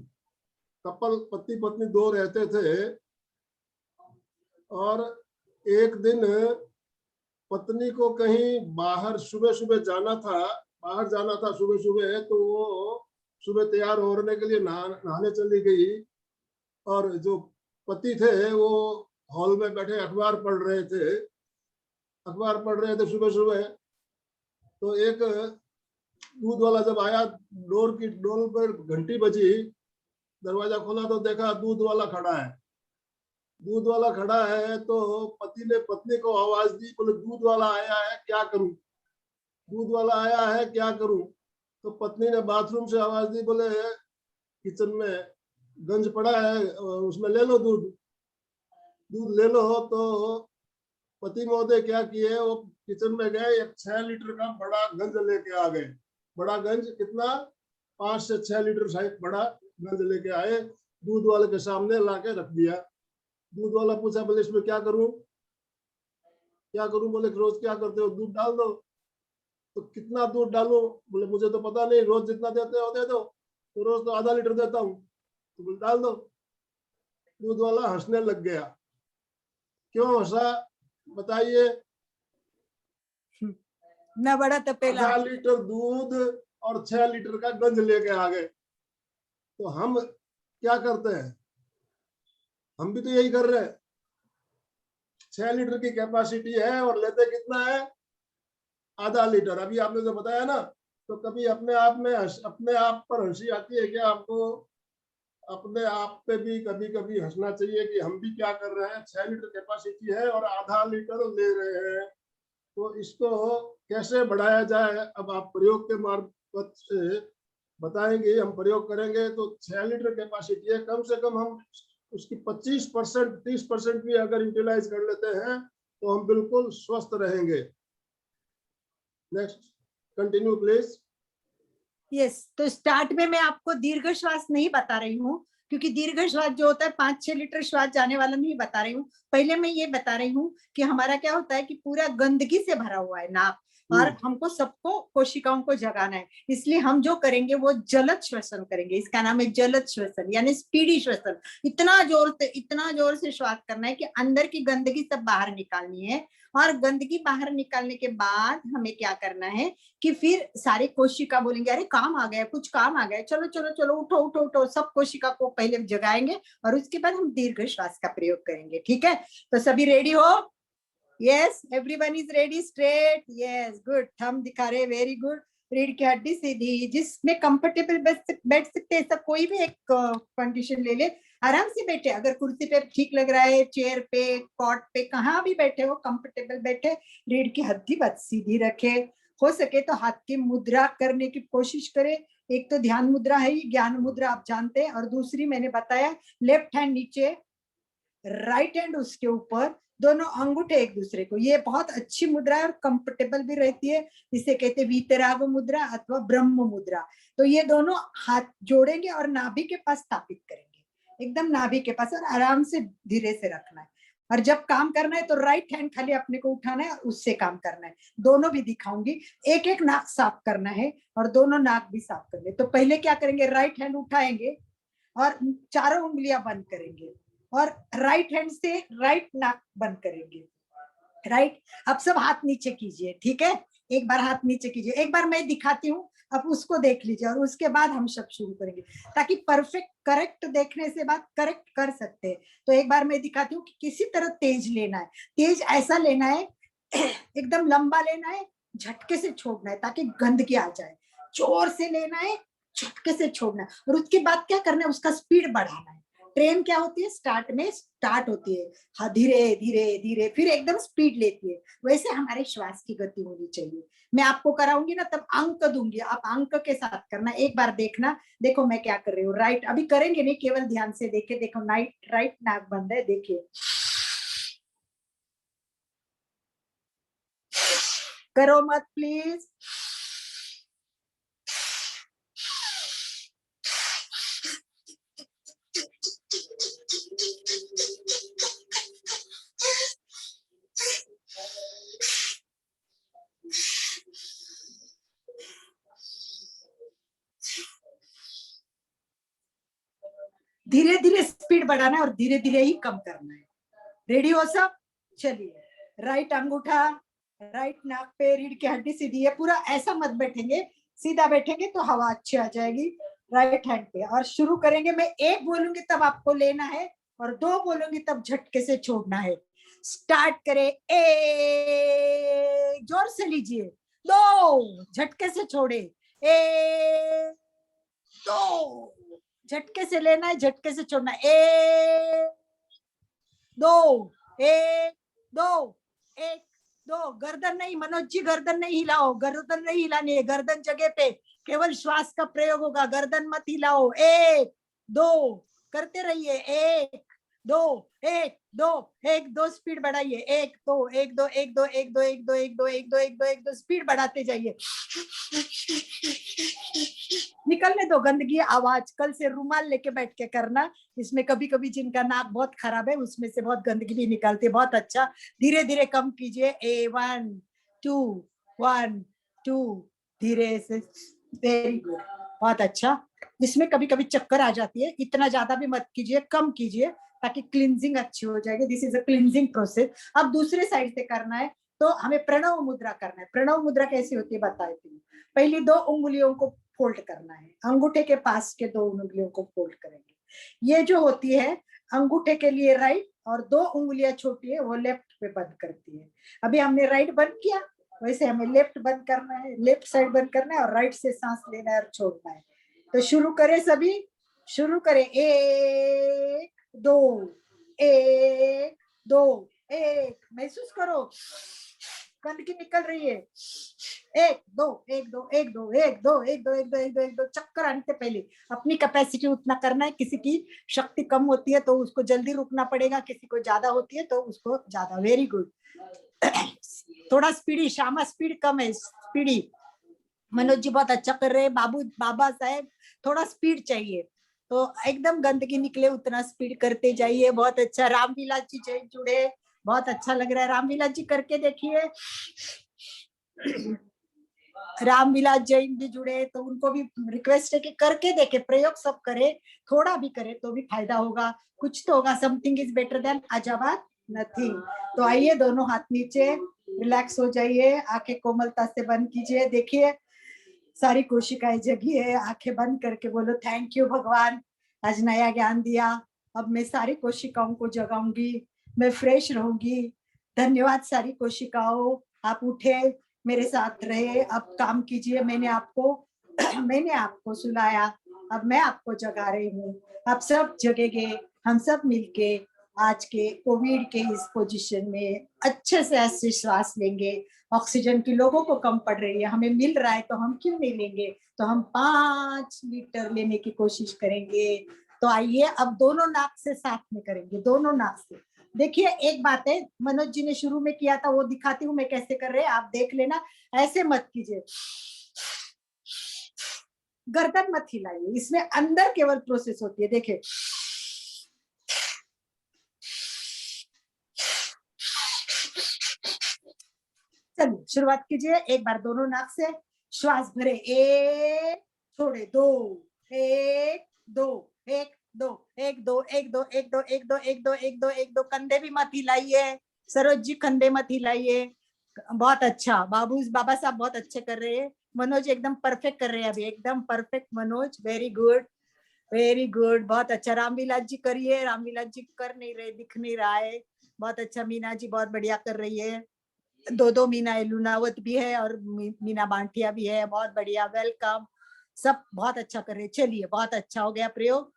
पति पत्नी 2 रहते थे, और एक दिन पत्नी को कहीं बाहर सुबह जाना था सुबह, तो वो सुबह तैयार होने के लिए नहाने चली गई। और जो पति थे वो हॉल में बैठे अखबार पढ़ रहे थे सुबह सुबह। तो एक दूध वाला जब आया, डोर पर घंटी बजी, दरवाजा खोला तो देखा दूध वाला खड़ा है। तो पति ने पत्नी को आवाज दी, बोले दूध वाला आया है क्या करूं, दूध वाला आया है क्या करूं। तो पत्नी ने बाथरूम से आवाज दी, बोले किचन में गंज पड़ा है, उसमें ले लो दूध ले लो। तो पति महोदय क्या किए, वो किचन में गए, एक 6 लीटर का बड़ा गंज लेके आ गए। बड़ा गंज कितना, 5 से 6 लीटर शायद बड़ा गंज लेके आए, दूध वाले के सामने लाके रख दिया। दूध वाला पूछा, बोले इसमें क्या करूं। बोले रोज क्या करते हो, दूध डाल दो। तो कितना दूध डालूं, बोले मुझे तो पता नहीं, रोज जितना देते हो दे दो। तो रोज तो आधा लीटर देता हूँ। तो बोले डाल दो। दूध वाला हंसने लग गया। क्यों हंसा बताइए। ना बड़ा तपेला, आधा लीटर दूध और 6 लीटर का गंज लेके आ गए। तो हम क्या करते हैं, हम भी तो यही कर रहे हैं। 6 लीटर की कैपेसिटी है और लेते कितना है, आधा लीटर। अभी आपने जो बताया ना, तो कभी अपने आप पर हंसी आती है क्या आपको? अपने आप पे भी कभी कभी हंसना चाहिए कि हम भी क्या कर रहे हैं। 6 लीटर कैपेसिटी है और आधा लीटर ले रहे हैं। तो इसको कैसे बढ़ाया जाए, अब आप प्रयोग के मार्फत से बताएंगे, हम प्रयोग करेंगे। तो 6 लीटर कैपेसिटी है, कम से कम हम उसकी 25% 30% भी अगर यूटिलाइज कर लेते हैं तो हम बिल्कुल स्वस्थ रहेंगे। Next, continue please. यस। तो स्टार्ट में मैं आपको दीर्घ श्वास नहीं बता रही हूँ, क्योंकि दीर्घ श्वास जो होता है 5-6 लीटर श्वास जाने वाला नहीं बता रही हूँ। पहले मैं ये बता रही हूँ कि हमारा क्या होता है कि पूरा गंदगी से भरा हुआ है नाक, और हमको सबको कोशिकाओं को जगाना है। इसलिए हम जो करेंगे वो जलद श्वसन करेंगे। इसका नाम है जलद श्वसन, यानी स्पीडी श्वसन। इतना जोर से श्वास करना है कि अंदर की गंदगी सब बाहर निकालनी है। और गंदगी बाहर निकालने के बाद हमें क्या करना है कि फिर सारी कोशिका बोलेंगे, अरे काम आ गया, कुछ काम आ गया, चलो चलो चलो, उठो उठो उठो। सब कोशिका को पहले जगाएंगे और उसके बाद हम दीर्घ श्वास का प्रयोग करेंगे। ठीक है, तो सभी रेडी हो? Yes, everyone is ready? Straight, yes, good. Thumb दिखा रहे, वेरी गुड। रीढ़ की हड्डी सीधी, जिसमें कंफर्टेबल बैठ सकते हैं, सब कोई भी एक कंडीशन ले ले, आराम से बैठे। अगर कुर्सी पे ठीक लग रहा है, चेयर पे, कॉट पे, कहाँ भी बैठे हो, कंफर्टेबल बैठे। रीढ़ की हड्डी बस सीधी रखे। हो सके तो हाथ की मुद्रा करने की कोशिश करें। एक तो ध्यान मुद्रा है, ज्ञान मुद्रा आप जानते हैं, और दूसरी मैंने बताया लेफ्ट हैंड नीचे, राइट हैंड उसके ऊपर, दोनों अंगूठे एक दूसरे को। ये बहुत अच्छी मुद्रा है और कंफर्टेबल भी रहती है। इसे कहते हैं वीतराग मुद्रा अथवा ब्रह्म मुद्रा। तो ये दोनों हाथ जोड़ेंगे और नाभि के पास स्थापित करेंगे, एकदम नाभि के पास, और आराम से धीरे से रखना है। और जब काम करना है तो राइट हैंड खाली अपने को उठाना है और उससे काम करना है। दोनों भी दिखाऊंगी। एक एक नाक साफ करना है और दोनों नाक भी साफ करने। तो पहले क्या करेंगे, राइट हैंड उठाएंगे और चारों उंगलियां बंद करेंगे और राइट हैंड से राइट नाक बंद करेंगे। राइट, अब सब हाथ नीचे कीजिए। ठीक है, एक बार हाथ नीचे कीजिए, एक बार मैं दिखाती हूँ, अब उसको देख लीजिए और उसके बाद हम सब शुरू करेंगे, ताकि परफेक्ट करेक्ट देखने से बात करेक्ट कर सकते हैं। तो एक बार मैं दिखाती हूँ कि किसी तरह तेज लेना है। तेज ऐसा लेना है, एकदम लंबा लेना है, झटके से छोड़ना है ताकि गंदगी आ जाए। जोर से लेना है, झटके से छोड़ना है, और उसके बाद क्या करना है, उसका स्पीड बढ़ाना है। ट्रेन क्या होती है, स्टार्ट होती है, हाँ, धीरे धीरे धीरे, फिर एकदम स्पीड लेती है। वैसे हमारे श्वास की गति होनी चाहिए। मैं आपको कराऊंगी ना, तब अंक दूंगी, आप अंक के साथ करना। एक बार देखना, देखो मैं क्या कर रही हूँ। राइट, अभी करेंगे नहीं, केवल ध्यान से देखे। देखो, राइट नाक बंद है, देखिए, करो मत प्लीज। धीरे धीरे स्पीड बढ़ाना है और धीरे धीरे ही कम करना है। रेडी हो सब? चलिए, राइट अंगूठा राइट नाक पे, रीढ़ की हड्डी सीधी है। पूरा ऐसा मत बैठेंगे, सीधा बैठेंगे तो हवा अच्छी आ जाएगी। राइट हैंड पे, और शुरू करेंगे। मैं एक बोलूंगी तब आपको लेना है, और 2 बोलूंगी तब झटके से छोड़ना है। स्टार्ट करें, 1, जोर से लीजिए, 2, झटके से छोड़े, 1, 2, झटके से लेना है, झटके से छोड़ना, 1, 2, 1, 2, 1, 2। गर्दन नहीं, मनोज जी गर्दन नहीं हिलाओ, गर्दन नहीं हिलानी है, गर्दन जगह पे, केवल श्वास का प्रयोग होगा, गर्दन मत हिलाओ। 1, 2 करते रहिए, 1, 2, 1, 2, 1, 2 स्पीड बढ़ाइए, 1, 2, 1, 2, 1, 2, 1, 2, 1, 2, 1, 2, 1, 2, 1, 2, 1, 2 स्पीड बढ़ाते जाइए। निकलने दो गंदगी, आवाज कल से रुमाल लेके बैठ के करना। इसमें कभी कभी जिनका नाक बहुत खराब है उसमें से बहुत गंदगी भी निकलती है। बहुत अच्छा, धीरे धीरे कम कीजिए। 1, 2, 1, 2 धीरे से, वेरी गुड, बहुत अच्छा। इसमें कभी कभी चक्कर आ जाती है, इतना ज्यादा भी मत कीजिए, कम कीजिए ताकि क्लींजिंग अच्छी हो जाएगी। This is a cleansing process. अब दूसरे साइड से करना है तो हमें प्रणव मुद्रा करना है। प्रणव मुद्रा कैसी होती है बताए थे। पहली 2 उंगलियों को फोल्ड करना है, अंगूठे के पास के 2 उंगलियों को फोल्ड करेंगे। ये जो होती है अंगूठे के लिए राइट, और 2 उंगलियां छोटी है वो लेफ्ट पे बंद करती है। अभी हमने राइट बंद किया, वैसे हमें लेफ्ट बंद करना है, लेफ्ट साइड बंद करना है और राइट से सांस लेना है और छोड़ना है। तो शुरू करें सभी, शुरू करें। 1, 2, 1, 2, 1, महसूस करो गंदगी निकल रही है। 1, 2, 1, 2, 1, 2, 1, 2, 1, 2, 1, 2, 1, 2, 1, 2 चक्कर आने से पहले अपनी कैपेसिटी उतना करना है। किसी की शक्ति कम होती है तो उसको जल्दी रुकना पड़ेगा, किसी को ज्यादा होती है तो उसको ज्यादा। Very good. थोड़ा स्पीडी, श्यामा स्पीड कम है, स्पीडी। मनोज जी बहुत अच्छा कर रहे हैं, बाबा साहेब थोड़ा स्पीड चाहिए, तो एकदम गंदगी निकले उतना स्पीड करते जाइए। बहुत अच्छा। रामविलास जी जुड़े, बहुत अच्छा लग रहा है। रामविलास जी करके देखिए। रामविलास जैन भी जुड़े, तो उनको भी रिक्वेस्ट है कि करके देखे, प्रयोग सब करे, थोड़ा भी करे तो भी फायदा होगा, कुछ तो होगा। समथिंग इज बेटर देन अजाबाद नथिंग। तो आइए, दोनों हाथ नीचे, रिलैक्स हो जाइए, आंखें कोमलता से बंद कीजिए। देखिए सारी कोशिकाएं जगी है, आंखें बंद करके बोलो थैंक यू भगवान, आज नया ज्ञान दिया, अब मैं सारी कोशिकाओं को जगाऊंगी, मैं फ्रेश रहूंगी। धन्यवाद सारी कोशिकाओं, आप उठे, मेरे साथ रहे, अब काम कीजिए। मैंने आपको सुलाया, अब मैं आपको जगा रही हूँ, आप सब जगेंगे, हम सब मिलके आज के कोविड के इस पोजीशन में अच्छे से ऐसे श्वास लेंगे। ऑक्सीजन की लोगों को कम पड़ रही है, हमें मिल रहा है तो हम क्यों नहीं लेंगे। तो हम 5 लीटर लेने की कोशिश करेंगे। तो आइए अब दोनों नाक से साथ में करेंगे, दोनों नाक से। देखिए एक बात है, मनोज जी ने शुरू में किया था वो दिखाती हूँ मैं कैसे कर रहे हैं, आप देख लेना। ऐसे मत कीजिए, गर्दन मत हिलाइए, इसमें अंदर केवल प्रोसेस होती है। देखिए चलिए शुरुआत कीजिए। एक बार दोनों नाक से श्वास भरे, 1, छोड़े 2, 1, 2, 1, 2, 1, 2, 1, 2, 1, 2, 1, 2, 1, 2, 1, 2, 1, 2। कंधे भी मत हिलाइए, सरोज जी कंधे मत हिलाइए। बहुत अच्छा, बाबा साहब बहुत अच्छे कर रहे हैं। मनोज एकदम परफेक्ट कर रहे हैं, अभी एकदम perfect Manoj, very good, very good, बहुत अच्छा। रामविलास जी करिए, रामविलास जी कर नहीं रहे, दिख नहीं रहा है, बहुत अच्छा। मीना जी बहुत बढ़िया कर रही है, 2 मीना लुनावत भी है और मीना बांटिया भी है, बहुत बढ़िया, वेलकम। सब बहुत अच्छा कर रहे हैं। चलिए बहुत अच्छा हो गया प्रयोग,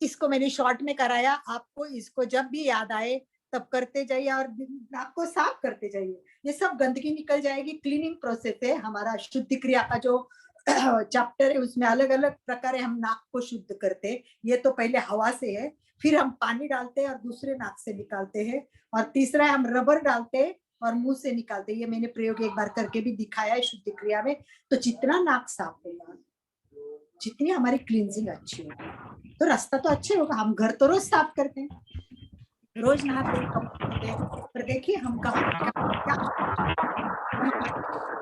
इसको मैंने शॉर्ट में कराया, आपको इसको जब भी याद आए तब करते जाइए और नाक को साफ करते जाइए, ये सब गंदगी निकल जाएगी। क्लीनिंग प्रोसेस है हमारा, शुद्धि क्रिया का जो चैप्टर है उसमें अलग अलग प्रकार हम नाक को शुद्ध करते हैं। ये तो पहले हवा से है, फिर हम पानी डालते हैं और दूसरे नाक से निकालते हैं, और तीसरा हम रबर डालते हैं और मुंह से निकालते हैं। ये मैंने प्रयोग एक बार करके भी दिखाया है शुद्धि क्रिया में। तो जितना नाक साफ होगा, जितनी हमारी क्लींजिंग अच्छी होगी, तो रास्ता तो अच्छे होगा। हम घर तो रोज साफ करते हैं, रोज नहाते हैं, कपड़े धोते हैं, पर देखिए हम कहाँ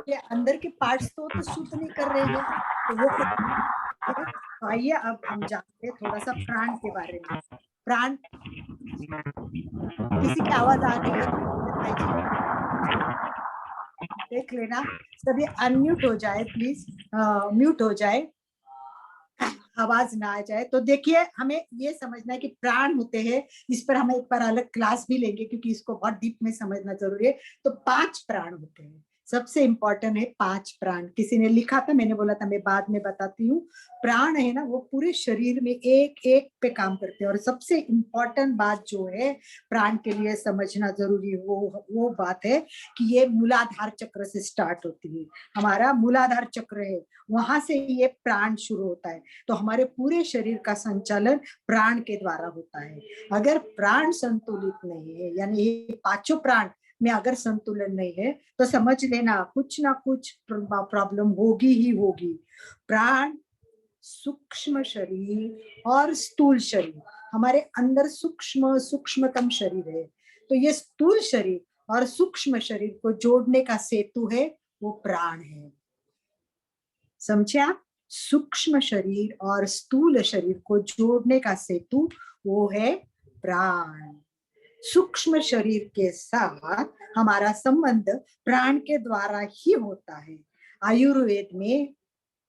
क्या अंदर के पार्ट्स तो शुद्ध नहीं कर रहे हैं, तो वो तो आइए अब हम जानते हैं थोड़ा सा प्राण के बारे में। प्राण, किसी की आवाज आ रही है देख लेना, सभी अनम्यूट हो जाए प्लीज, म्यूट हो जाए। आवाज ना आ जाए। तो देखिए हमें ये समझना है कि प्राण होते हैं, इस पर हम एक बार अलग क्लास भी लेंगे क्योंकि इसको बहुत डीप में समझना जरूरी है। तो 5 प्राण होते हैं, सबसे इंपॉर्टेंट है 5 प्राण। किसी ने लिखा था, मैंने बोला था मैं बाद में बताती हूँ। प्राण है ना वो पूरे शरीर में एक एक पे काम करते हैं। और सबसे इंपॉर्टेंट बात जो है प्राण के लिए समझना जरूरी है वो बात है कि ये मूलाधार चक्र से स्टार्ट होती है। हमारा मूलाधार चक्र है, वहां से ये प्राण शुरू होता है। तो हमारे पूरे शरीर का संचालन प्राण के द्वारा होता है। अगर प्राण संतुलित नहीं है, यानी ये 5 प्राण में अगर संतुलन नहीं है, तो समझ लेना कुछ ना कुछ प्रॉब्लम होगी ही होगी। प्राण, सूक्ष्म शरीर और स्थूल शरीर, हमारे अंदर सूक्ष्मतम शरीर है। तो ये स्थूल शरीर और सूक्ष्म शरीर को जोड़ने का सेतु है वो प्राण है। समझे आप? सूक्ष्म शरीर और स्थूल शरीर को जोड़ने का सेतु वो है प्राण। सूक्ष्म शरीर के साथ हमारा संबंध प्राण के द्वारा ही होता है। आयुर्वेद में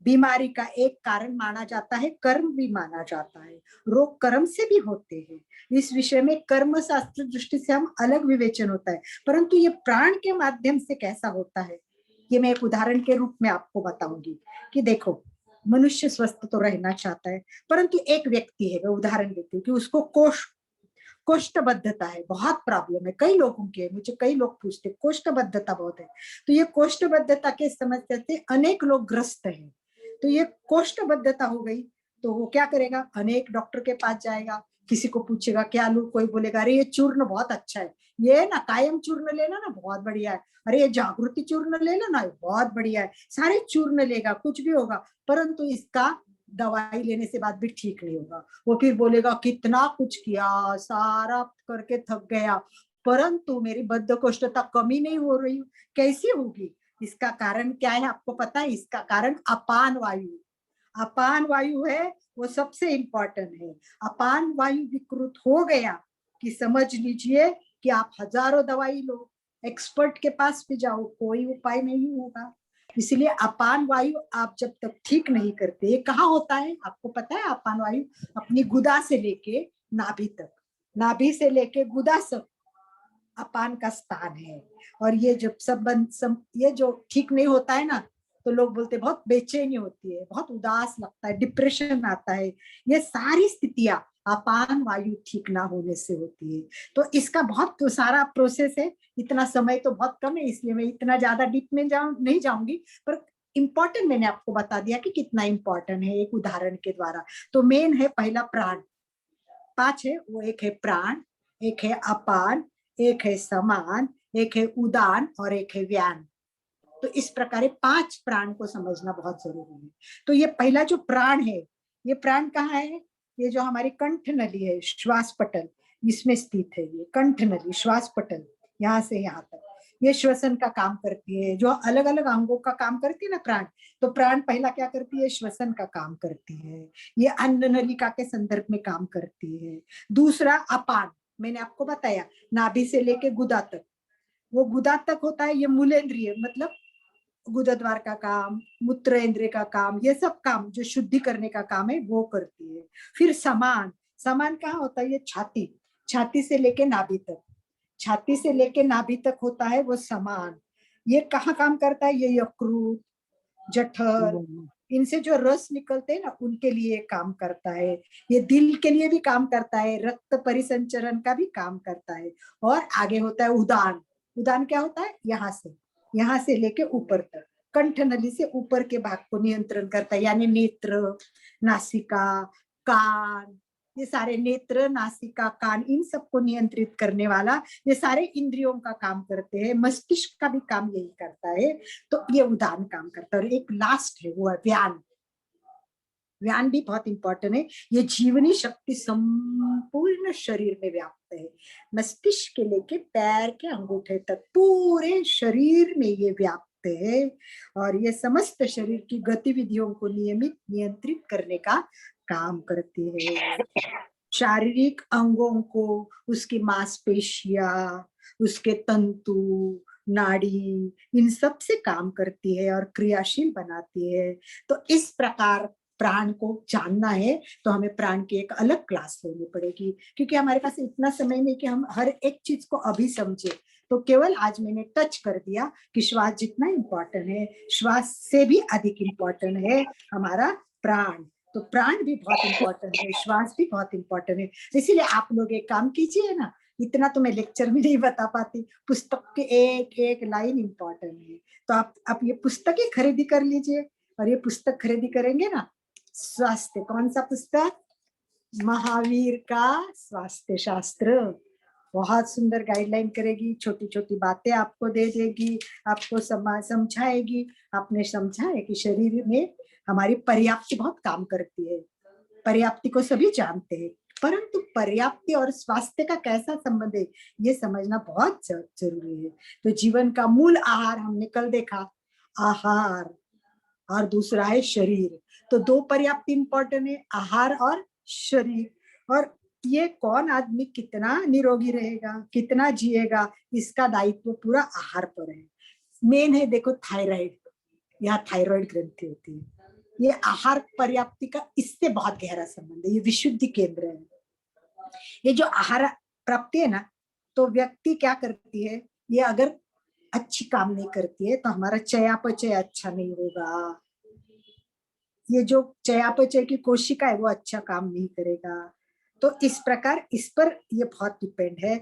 बीमारी का एक कारण माना जाता है, कर्म भी माना जाता है। रोग कर्म से भी होते हैं। इस विषय में कर्म शास्त्र दृष्टि से हम अलग विवेचन होता है, परंतु ये प्राण के माध्यम से कैसा होता है ये मैं एक उदाहरण के रूप में आपको बताऊंगी। कि देखो, मनुष्य स्वस्थ तो रहना चाहता है, परंतु एक व्यक्ति है, मैं उदाहरण देती हूँ कि उसको कोष्ठबद्धता है, बहुत प्रॉब्लम है। कई लोगों के, मुझे कई लोग पूछते कोष्ठबद्धता बहुत है। तो ये कोष्ठबद्धता के समस्या से अनेक लोग ग्रस्त हैं। तो ये कोष्ठबद्धता हो गई तो वो क्या करेगा, अनेक डॉक्टर के पास जाएगा, किसी को पूछेगा क्या लूं, कोई बोलेगा अरे ये चूर्ण बहुत अच्छा है, ये ना कायम चूर्ण लेना ना बहुत बढ़िया है, अरे ये जागृति चूर्ण ले लो ना बहुत बढ़िया है। सारे चूर्ण लेगा, कुछ भी होगा, परंतु इसका दवाई लेने से बाद भी ठीक नहीं होगा। वो फिर बोलेगा कितना कुछ किया, सारा करके थक गया, परंतु मेरी बद्धकोष्ठता कमी नहीं हो रही, कैसी होगी? इसका कारण क्या है आपको पता है? इसका कारण अपान वायु। अपान वायु है वो सबसे इंपॉर्टेंट है। अपान वायु विकृत हो गया कि समझ लीजिए कि आप हजारों दवाई लो, एक्सपर्ट के पास भी जाओ, कोई उपाय नहीं होगा। इसलिए अपान वायु आप जब तक ठीक नहीं करते, ये कहाँ होता है आपको पता है? अपान वायु अपनी गुदा से लेके नाभि तक, नाभि से लेके गुदा तक अपान का स्थान है। और ये जब ये जो ठीक नहीं होता है ना, तो लोग बोलते बहुत बेचैनी होती है, बहुत उदास लगता है, डिप्रेशन आता है। ये सारी स्थितियां अपान वायु ठीक ना होने से होती है। तो इसका बहुत तो सारा प्रोसेस है, इतना समय तो बहुत कम है, इसलिए मैं इतना ज्यादा डीप में नहीं जाऊंगी। पर इम्पोर्टेंट मैंने आपको बता दिया कि कितना इम्पोर्टेंट है एक उदाहरण के द्वारा। तो मेन है पहला प्राण, 5 है वो, एक है प्राण, एक है अपान, एक है समान, एक है उदान और एक है व्यान। तो इस प्रकार 5 प्राण को समझना बहुत जरूरी है। तो ये पहला जो प्राण है, ये प्राण कहाँ है? ये जो हमारी कंठ नली है, श्वास पटल, इसमें स्थित है ये कंठ नली, श्वास पटल, यहाँ से यहाँ तक ये श्वसन का काम करती है। जो अलग अलग अंगों का काम करती है ना प्राण, तो प्राण पहला क्या करती है? श्वसन का काम करती है। ये अन्न नलिका के संदर्भ में काम करती है। दूसरा अपान, मैंने आपको बताया नाभि से लेके गुदा तक, वो गुदा तक होता है। ये मूलेंद्रिय मतलब गुदद्वार का काम, मूत्र इंद्रिय का काम, ये सब काम जो शुद्धि करने का काम है वो करती है। फिर समान, समान कहाँ होता है? ये छाती, छाती से लेके नाभि तक, छाती से लेके नाभि तक होता है वो समान। ये कहाँ काम करता है? ये यकृत, जठर, इनसे जो रस निकलते हैं ना उनके लिए काम करता है। ये दिल के लिए भी काम करता है, रक्त परिसंचरण का भी काम करता है। और आगे होता है उदान। उदान क्या होता है? यहाँ से लेके ऊपर तक, कंठ नली से ऊपर के भाग को नियंत्रण करता है, यानी नेत्र, नासिका, कान, ये सारे नेत्र, नासिका, कान, इन सबको नियंत्रित करने वाला ये सारे इंद्रियों का काम करते हैं। मस्तिष्क का भी काम यही करता है। तो ये उदान काम करता है। और एक लास्ट है वो है व्यान। व्यान भी बहुत इंपॉर्टेंट है। ये जीवनी शक्ति संपूर्ण शरीर में व्याप्त है, मस्तिष्क के लेके पैर के अंगूठे तक पूरे शरीर में ये व्याप्त है। और ये समस्त शरीर की गतिविधियों को नियमित नियंत्रित करने का काम करती है। शारीरिक अंगों को, उसकी मांसपेशियां, उसके तंतु, नाड़ी, इन सब से काम करती है और क्रियाशील बनाती है। तो इस प्रकार प्राण को जानना है तो हमें प्राण की एक अलग क्लास लेनी पड़ेगी, क्योंकि हमारे पास इतना समय नहीं कि हम हर एक चीज को अभी समझे। तो केवल आज मैंने टच कर दिया कि श्वास जितना इम्पोर्टेंट है, श्वास से भी अधिक इम्पोर्टेंट है हमारा प्राण। तो प्राण भी बहुत इम्पोर्टेंट है, श्वास भी बहुत इम्पोर्टेंट है। इसीलिए आप लोग एक काम कीजिए ना, इतना तो मैं लेक्चर में नहीं बता पाती, पुस्तक के एक एक लाइन इम्पोर्टेंट है। तो आप ये पुस्तकें खरीदी कर लीजिए, और ये पुस्तक खरीदी करेंगे ना, स्वास्थ्य, कौन सा पुस्तक? महावीर का स्वास्थ्य शास्त्र। बहुत सुंदर गाइडलाइन करेगी, छोटी छोटी बातें आपको दे देगी, आपको समझाएगी। आपने समझा है कि शरीर में हमारी पर्याप्ति बहुत काम करती है, पर्याप्ति को सभी जानते हैं, परंतु पर्याप्ति और स्वास्थ्य का कैसा संबंध है ये समझना बहुत जरूरी है। तो जीवन का मूल आहार हमने कल देखा, आहार, और दूसरा है शरीर। तो दो पर्याप्ति इंपॉर्टेंट है, आहार और शरीर। और ये कौन आदमी कितना निरोगी रहेगा, कितना जिएगा, इसका दायित्व पूरा आहार पर है। मेन है देखो थायराइड, यहाँ थायराइड ग्रंथि होती है, ये आहार पर्याप्ति का इससे बहुत गहरा संबंध है, ये विशुद्धि केंद्र है। ये जो आहार प्राप्ति है ना, तो व्यक्ति क्या करती है, ये अगर अच्छी काम नहीं करती है तो हमारा चयापचय अच्छा नहीं होगा, ये जो चयापचय की कोशिका है वो अच्छा काम नहीं करेगा। तो इस प्रकार इस पर ये बहुत डिपेंड है।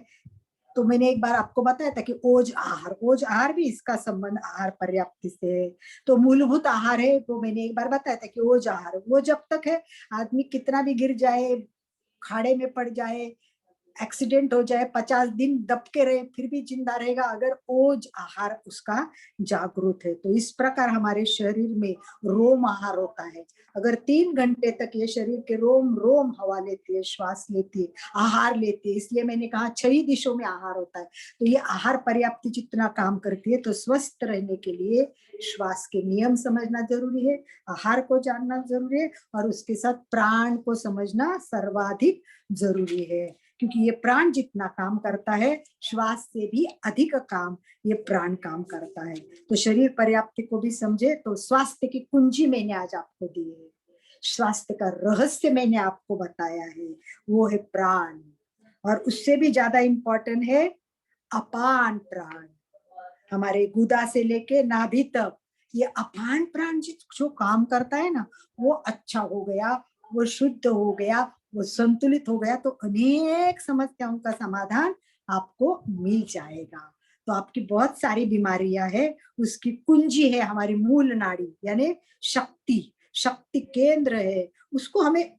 तो मैंने एक बार आपको बताया था कि ओज आहार भी इसका संबंध आहार पर्याप्ति से है। तो मूलभूत आहार है वो मैंने एक बार बताया था कि ओज आहार, वो जब तक है, आदमी कितना भी गिर जाए, खाड़े में पड़ जाए, एक्सीडेंट हो जाए, 50 दिन दब के रहे, फिर भी जिंदा रहेगा अगर ओज आहार उसका जागरूक है। तो इस प्रकार हमारे शरीर में रोम आहार होता है। अगर 3 घंटे तक ये शरीर के रोम रोम हवा लेती है, श्वास लेती है, आहार लेती है, इसलिए मैंने कहा 6 दिशों में आहार होता है। तो ये आहार पर्याप्ति जितना काम करती है, तो स्वस्थ रहने के लिए श्वास के नियम समझना जरूरी है, आहार को जानना जरूरी है, और उसके साथ प्राण को समझना सर्वाधिक जरूरी है, क्योंकि ये प्राण जितना काम करता है, श्वास से भी अधिक काम ये प्राण काम करता है। तो शरीर पर्याप्ति को भी समझे, तो स्वास्थ्य की कुंजी मैंने आज आपको दी है, स्वास्थ्य का रहस्य मैंने आपको बताया है, वो है प्राण। और उससे भी ज्यादा इंपॉर्टेंट है अपान प्राण, हमारे गुदा से लेके नाभि तक ये अपान प्राण जो काम करता है ना, वो अच्छा हो गया, वो शुद्ध हो गया, वो संतुलित हो गया, तो अनेक समस्याओं का समाधान आपको मिल जाएगा। तो आपकी बहुत सारी बीमारियां है, उसकी कुंजी है हमारी मूल नाड़ी, यानी शक्ति केंद्र है, उसको हमें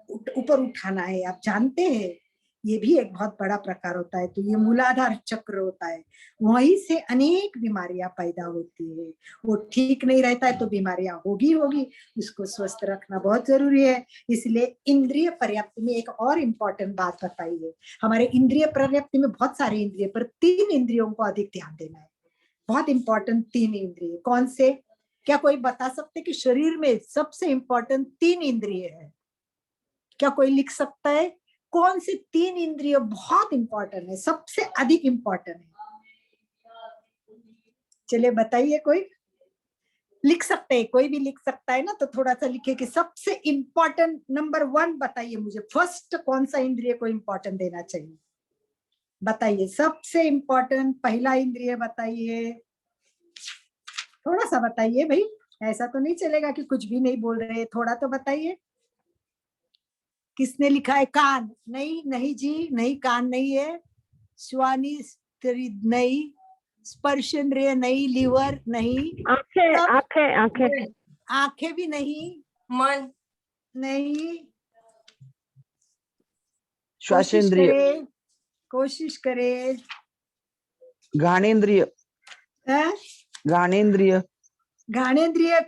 ऊपर उठाना है। आप जानते हैं ये भी एक बहुत बड़ा प्रकार होता है। तो ये मूलाधार चक्र होता है, वहीं से अनेक बीमारियां पैदा होती है। वो ठीक नहीं रहता है तो बीमारियां होगी, उसको स्वस्थ रखना बहुत जरूरी है। इसलिए इंद्रिय पर्याप्ति में एक और इम्पोर्टेंट बात बताइए, हमारे इंद्रिय पर्याप्ति में बहुत सारे इंद्रिय, पर 3 इंद्रियों को अधिक ध्यान देना है, बहुत इंपॉर्टेंट 3 इंद्रिय। कौन से? क्या कोई बता सकते कि शरीर में सबसे इंपॉर्टेंट 3 इंद्रिय है? क्या कोई लिख सकता है कौन सी 3 इंद्रिय बहुत इंपॉर्टेंट है, सबसे अधिक इंपॉर्टेंट है? चलिए बताइए, कोई लिख सकते हैं, कोई भी लिख सकता है ना, तो थोड़ा सा लिखिए कि सबसे इंपॉर्टेंट नंबर 1 बताइए मुझे, फर्स्ट कौन सा इंद्रिय को इंपॉर्टेंट देना चाहिए? बताइए, सबसे इंपॉर्टेंट पहला इंद्रिय बताइए, थोड़ा सा बताइए भाई, ऐसा तो नहीं चलेगा कि कुछ भी नहीं बोल रहे, थोड़ा तो बताइए। किसने लिखा है? कान? नहीं, नहीं जी, नहीं, कान नहीं है। श्वानी नहीं, स्पर्शेंद्रिय नहीं, लीवर नहीं, आंखें भी नहीं, मन नहीं, कोशिश करे। घानेन्द्रिय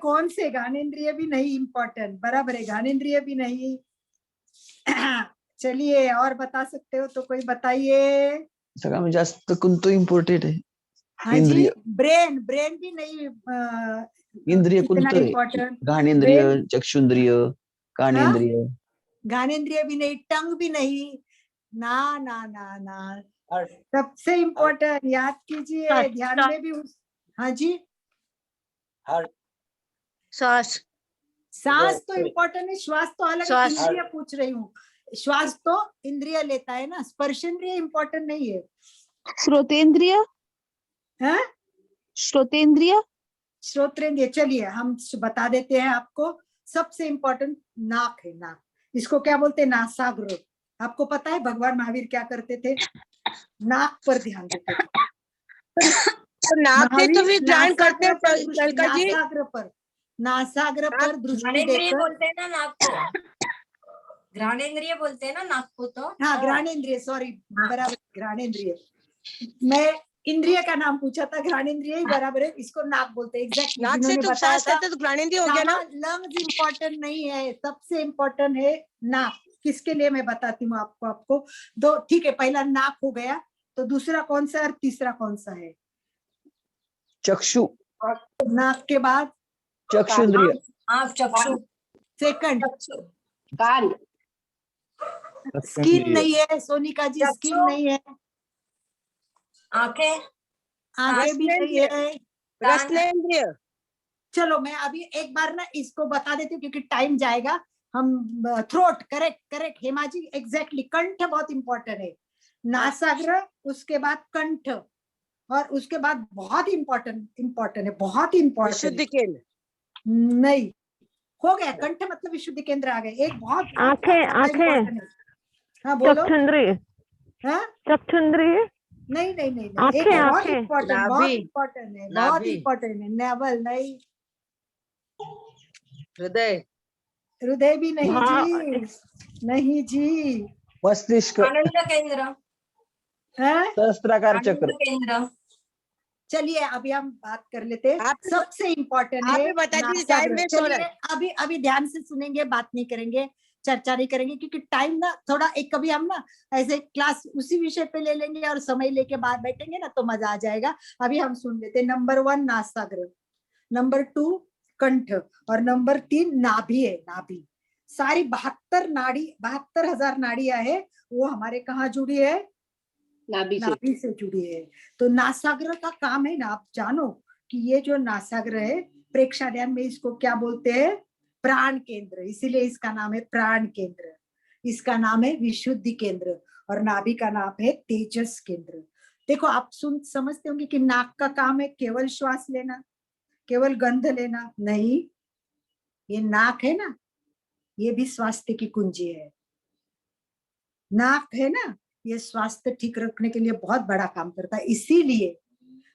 कौन से? घानेन्द्रिय भी नहीं इंपॉर्टेंट, बराबर है, घानेन्द्रिय भी नहीं। चलिए और बता सकते हो तो कोई बताइए। सगळ्यात जास्त कोणतं इम्पॉर्टंट आहे? हाँ जी, ब्रेन भी नहीं इंद्रिय कोणतं आहे? घानेन्द्रिय, चक्षुंद्रिय, कानेन्द्रिय। घानेन्द्रिय भी नहीं, टंग भी नहीं, ना ना ना ना, सबसे इम्पोर्टेंट याद कीजिए, ध्यान में भी हाँ जी, सांस सांस तो इम्पोर्टेंट है, श्वास तो अलग है, श्वास। इंद्रिय पूछ रही हूँ। श्वास तो इंद्रिय लेता है ना, स्पर्शेंद्रिय इम्पोर्टेंट नहीं है। श्रोतेंद्रिय, है श्रोतेंद्रिय, श्रोत्रेंद्रिय। चलिए हम बता देते हैं आपको, सबसे इम्पोर्टेंट नाक है। नाक, इसको क्या बोलते हैं? नासाग्र। आपको पता है भगवान महावीर क्या करते थे? नाक पर ध्यान देते थे। तो नाक से तो फिर ध्यान करते हैं नासाग्र पर अलका जी। नासाग्र पर दृष्टि घ्राणेंद्रिय देकर। बोलते हैं ना नाक को, घ्राणेंद्रिय बोलते हैं ना नाक को तो। हाँ घ्राणेंद्रिय, सॉरी, बराबर घ्राणेंद्रिय। मैं इंद्रिय का नाम पूछा था, घ्राणेंद्रिय ही बराबर है, इसको नाक बोलते हैं। एग्जैक्टली नाक से जिन्होंने तो बताया सांस था। लेते तो घ्राणेंद्रिय हो गया ना। लंग्स इम्पोर्टेंट नहीं है, सबसे इम्पोर्टेंट है नाक। किसके लिए मैं बताती हूँ आपको दो। ठीक है, पहला नाक हो गया, तो दूसरा कौन सा है और तीसरा कौन सा है? चक्षु, नाक के बाद चक्षुंद्रिय, आँख, चक्षु, सेकंड कान, स्किन नहीं है सोनिका जी, स्किन चक्षु। नहीं है, आंखें, आंखें भी नहीं है। रसनेंद्रिय। चलो मैं अभी एक बार ना इसको बता देती हूँ क्योंकि टाइम जाएगा। हम throat, correct correct Hema ji, exactly. कंठ बहुत इंपॉर्टेंट है। नासाग्र, उसके बाद कंठ, और उसके बाद बहुत इंपॉर्टेंट है, बहुत इंपॉर्टेंट। विशुद्धि केंद्र नहीं, हो गया कंठ मतलब विशुद्धि केंद्र आ गए। एक बहुत आंखें, important है। हाँ बोलो। चक्षुंद्रिय, हाँ चक्षुंद्रिय, नहीं नहीं नहीं, आंखें, एक बहुत आंखें। इम्पोर्टेंट, बहुत नाभि, इम्पोर्टेंट है, बहुत नाभि। इम्पोर्टेंट है। नेवल नहीं, हृदय, हृदय भी नहीं हाँ। जी, नहीं जी। मस्तिष्क, आनंद केंद्र, हाँ सहस्त्राकार आनंद चक्र। केंद्र। चलिए अभी हम बात कर लेते हैं। आप सबसे इम्पोर्टेंट आप है ही बता दीजिए, नासाग्र। टाइम वेस्ट हो रहा चलिए अभी अभी ध्यान से सुनेंगे, बात नहीं करेंगे, चर्चा नहीं करेंगे, क्योंकि टाइम ना थोड़ा, एक कभी हम ना ऐसे क्लास उसी विषय पे ले लेंगे और समय लेके बाद बैठेंगे ना तो मजा आ जाएगा। अभी हम सुन लेते हैं। नंबर 1 नासाग्र, नंबर 2 कंठ, और नंबर 3 नाभि है। नाभि सारी 72,000 नाड़ियां है, वो हमारे कहाँ जुड़ी है? नाभि से। नाभि से जुड़ी है। तो नासाग्र का काम है ना, आप जानो कि ये जो नासाग्र है, प्रेक्षाध्यान में इसको क्या बोलते हैं? प्राण केंद्र। इसीलिए इसका नाम है प्राण केंद्र, इसका नाम है विशुद्धि केंद्र, और नाभि का नाम है तेजस केंद्र। देखो आप समझते होंगे कि नाक का काम है केवल श्वास लेना, केवल गंध लेना? नहीं, ये नाक है ना, ये भी स्वास्थ्य की कुंजी है। नाक है ना, ये स्वास्थ्य ठीक रखने के लिए बहुत बड़ा काम करता है। इसीलिए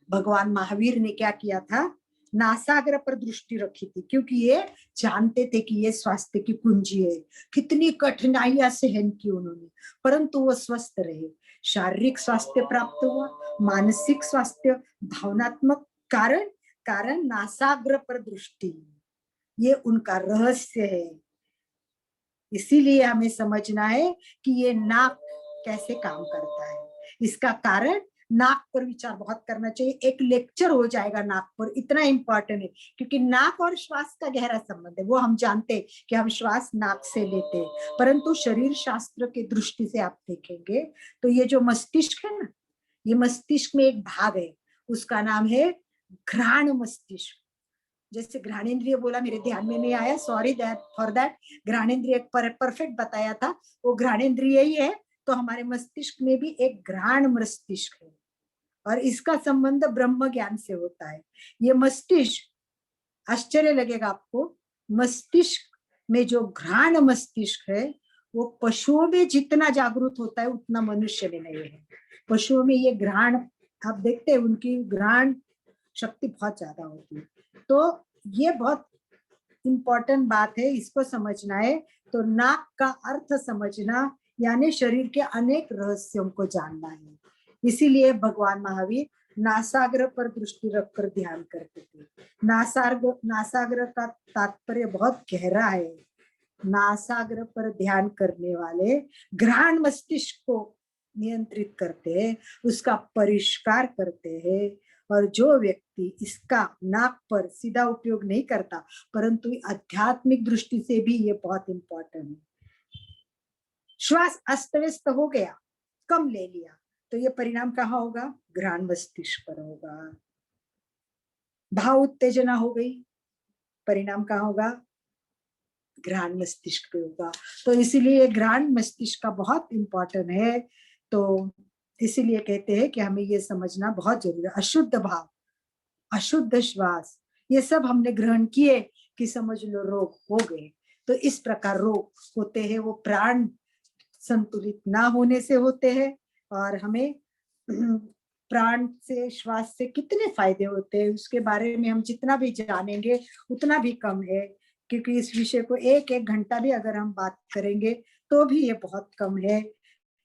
भगवान महावीर ने क्या किया था? नासाग्र पर दृष्टि रखी थी, क्योंकि ये जानते थे कि ये स्वास्थ्य की कुंजी है। कितनी कठिनाइयां सहन की उन्होंने, परंतु वो स्वस्थ रहे। शारीरिक स्वास्थ्य प्राप्त हुआ, मानसिक स्वास्थ्य, भावनात्मक। कारण नासाग्र पर दृष्टि, ये उनका रहस्य है। इसीलिए हमें समझना है कि ये नाक कैसे काम करता है। इसका कारण नाक पर विचार बहुत करना चाहिए, एक लेक्चर हो जाएगा नाक पर, इतना इंपॉर्टेंट है। क्योंकि नाक और श्वास का गहरा संबंध है। वो हम जानते हैं कि हम श्वास नाक से लेते हैं, परंतु शरीर शास्त्र की दृष्टि से आप देखेंगे तो ये जो मस्तिष्क है ना, ये मस्तिष्क में एक भाग है, उसका नाम है घ्राण मस्तिष्क। जैसे घ्राणेंद्रिय बोला, मेरे ध्यान में नहीं आया, सॉरी फॉर दैट। घ्राणेंद्रिय परफेक्ट बताया था, वो घ्राणेंद्रिय ही है। तो हमारे मस्तिष्क में भी एक घ्राण मस्तिष्क है, और इसका संबंध ब्रह्म ज्ञान से होता है। ये मस्तिष्क, आश्चर्य लगेगा आपको, मस्तिष्क में जो घ्राण मस्तिष्क है वो पशुओं में जितना जागरूक होता है उतना मनुष्य में नहीं है। पशुओं में ये घ्राण, आप देखते हैं उनकी घ्राण शक्ति बहुत ज्यादा होती है। तो ये बहुत इंपॉर्टेंट बात है, इसको समझना है। तो नाक का अर्थ समझना यानी शरीर के अनेक रहस्यों को जानना है। इसीलिए भगवान महावीर नासाग्र पर दृष्टि रखकर ध्यान करते थे। नासाग्र का तात्पर्य बहुत गहरा है। नासाग्र पर ध्यान करने वाले घ्राण मस्तिष्क को नियंत्रित करते हैं, उसका परिष्कार करते हैं। और जो व्यक्ति इसका नाक पर सीधा उपयोग नहीं करता, परंतु आध्यात्मिक दृष्टि से भी ये बहुत इंपॉर्टेंट है। श्वास अस्त व्यस्त हो गया, कम ले लिया, तो ये परिणाम कहाँ होगा? घ्राण मस्तिष्क पर होगा। भाव उत्तेजना हो गई, परिणाम कहाँ होगा? घ्राण मस्तिष्क पे होगा। तो इसीलिए घ्राण मस्तिष्क का बहुत इम्पोर्टेंट है। तो इसीलिए कहते हैं कि हमें ये समझना बहुत जरूरी है। अशुद्ध भाव, अशुद्ध श्वास, ये सब हमने ग्रहण किए कि समझ लो रोग हो गए। तो इस प्रकार रोग होते हैं वो प्राण संतुलित ना होने से होते हैं। और हमें प्राण से, श्वास से कितने फायदे होते हैं उसके बारे में हम जितना भी जानेंगे उतना भी कम है, क्योंकि इस विषय को एक एक घंटा भी अगर हम बात करेंगे तो भी ये बहुत कम है।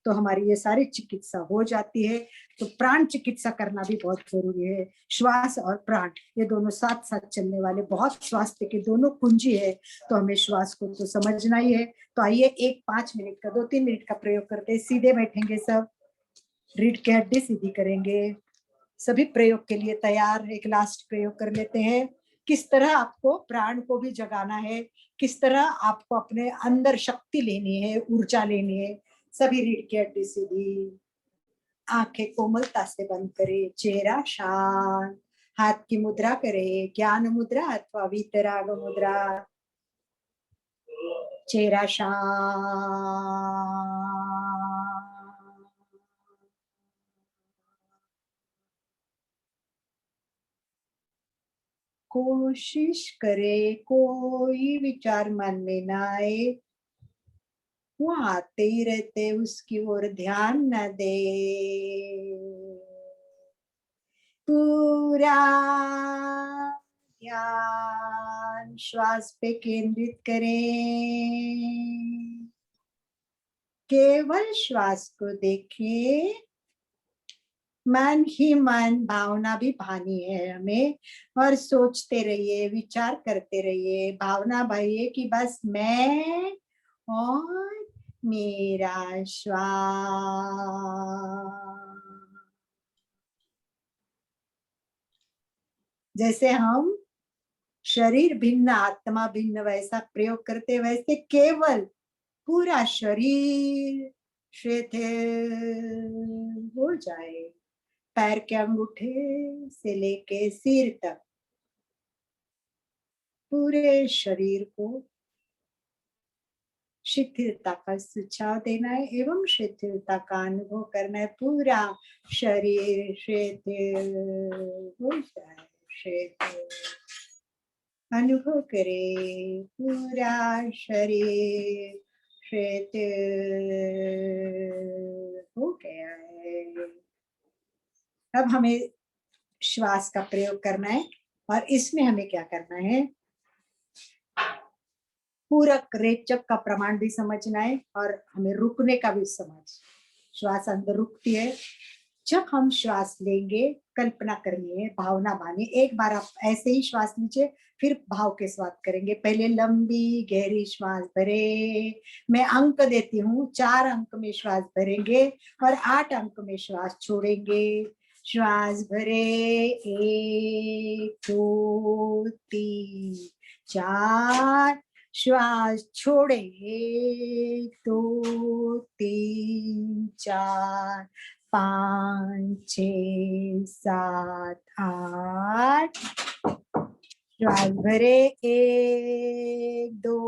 तो हमारी ये सारी चिकित्सा हो जाती है। तो प्राण चिकित्सा करना भी बहुत जरूरी है। श्वास और प्राण ये दोनों साथ साथ चलने वाले बहुत स्वास्थ्य के दोनों कुंजी है। तो हमें श्वास को तो समझना ही है। तो आइए एक 5 मिनट का, 2-3 मिनट का प्रयोग करते हैं। सीधे बैठेंगे सब, रीढ़ की हड्डी सीधी करेंगे। सभी प्रयोग के लिए तैयार। एक लास्ट प्रयोग कर लेते हैं। किस तरह आपको प्राण को भी जगाना है, किस तरह आपको अपने अंदर शक्ति लेनी है, ऊर्जा लेनी है। सभी रीढ़ की हड्डी सीधी, आंखें कोमलता से बंद करे, चेहरा शांत, हाथ की मुद्रा करे, ज्ञान मुद्रा अथवा वीतराग मुद्रा। चेहरा शांत। कोशिश करे कोई विचार मन में ना आए, वो आते ही रहते उसकी ओर ध्यान न दे। पूरा ध्यान श्वास पे केंद्रित करें। केवल श्वास को देखें। मन ही मन भावना भी भानी है हमें, और सोचते रहिए, विचार करते रहिए, भावना भरिए कि बस मैं और मेरा श्वास। जैसे हम शरीर भिन्न आत्मा भिन्न वैसा प्रयोग करते, वैसे केवल पूरा शरीर शिथिल हो जाए। पैर के अंगूठे से लेके सिर तक पूरे शरीर को शिथिलता का सुझाव देना है एवं शिथिलता का अनुभव करना है। पूरा शरीर शिथिल हो जाए, शिथिल अनुभव करे। पूरा शरीर शिथिल हो गया है। अब हमें श्वास का प्रयोग करना है, और इसमें हमें क्या करना है, पूरक रेचक का प्रमाण भी समझना है, और हमें रुकने का भी समझ। श्वास अंदर रुकती है। जब हम श्वास लेंगे, कल्पना करनी है, भावना मानी। एक बार आप ऐसे ही श्वास लीजिए, फिर भाव के साथ करेंगे। पहले लंबी गहरी श्वास भरे। मैं अंक देती हूँ, 4 अंक में श्वास भरेंगे और 8 अंक में श्वास छोड़ेंगे। श्वास भरे, 1 2 3 4। श्वास छोड़े, 1 2 3 4 5 6 7 8। श्वास भरे, 1 2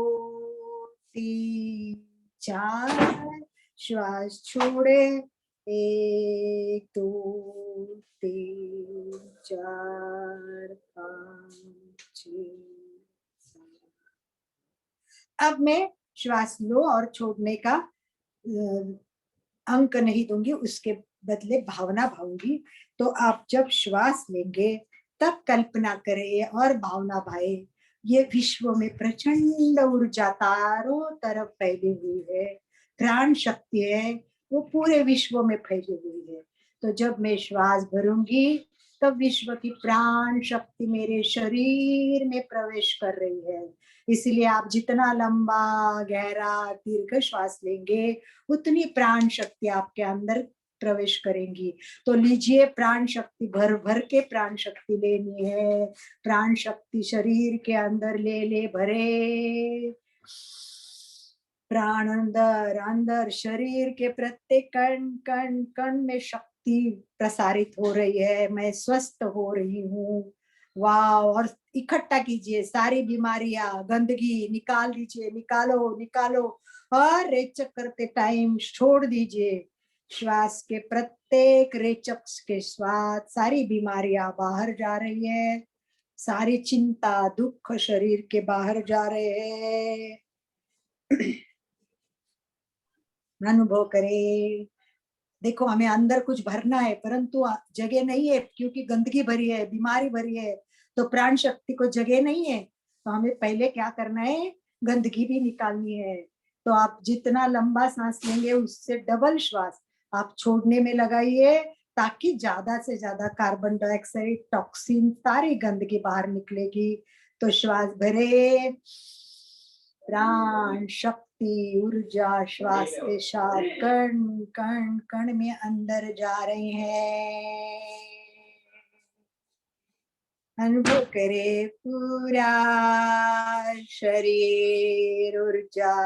3 4। श्वास छोड़े, 1 2 3 4 5 6 7। अब मैं श्वास लो और छोड़ने का अंक नहीं दूंगी, उसके बदले भावना भाऊंगी। तो आप जब श्वास लेंगे तब कल्पना करें और भावना भाए, ये विश्व में प्रचंड ऊर्जा चारों तरफ फैली हुई है। प्राण शक्ति है, वो पूरे विश्व में फैली हुई है। तो जब मैं श्वास भरूंगी तब विश्व की प्राण शक्ति मेरे शरीर में प्रवेश कर रही है। इसलिए आप जितना लंबा गहरा दीर्घ श्वास लेंगे उतनी प्राण शक्ति आपके अंदर प्रवेश करेंगी। तो लीजिए, प्राण शक्ति भर भर के प्राण शक्ति लेनी है। प्राण शक्ति शरीर के अंदर ले ले भरे। प्राण अंदर अंदर शरीर के प्रत्येक कण कण कण में शक्ति प्रसारित हो रही है। मैं स्वस्थ हो रही हूँ, वाह, और इकट्ठा कीजिए सारी बीमारियां, गंदगी निकाल दीजिए, निकालो निकालो, और रेचक करते टाइम छोड़ दीजिए। श्वास के प्रत्येक रेचक के साथ सारी बीमारियां बाहर जा रही है, सारी चिंता दुख शरीर के बाहर जा रहे हैं। अनुभव करें। देखो, हमें अंदर कुछ भरना है परंतु जगह नहीं है, क्योंकि गंदगी भरी है, बीमारी भरी है, तो प्राण शक्ति को जगह नहीं है। तो हमें पहले क्या करना है, गंदगी भी निकालनी है। तो आप जितना लंबा सांस लेंगे उससे डबल श्वास आप छोड़ने में लगाइए, ताकि ज्यादा से ज्यादा कार्बन डाइऑक्साइड, टॉक्सिन, सारी गंदगी बाहर निकलेगी। तो श्वास भरे, प्राण शक्ति ऊर्जा श्वास के साथ कण कण कण में अंदर जा रहे हैं। अनुभव करे पूरा शरीर ऊर्जा,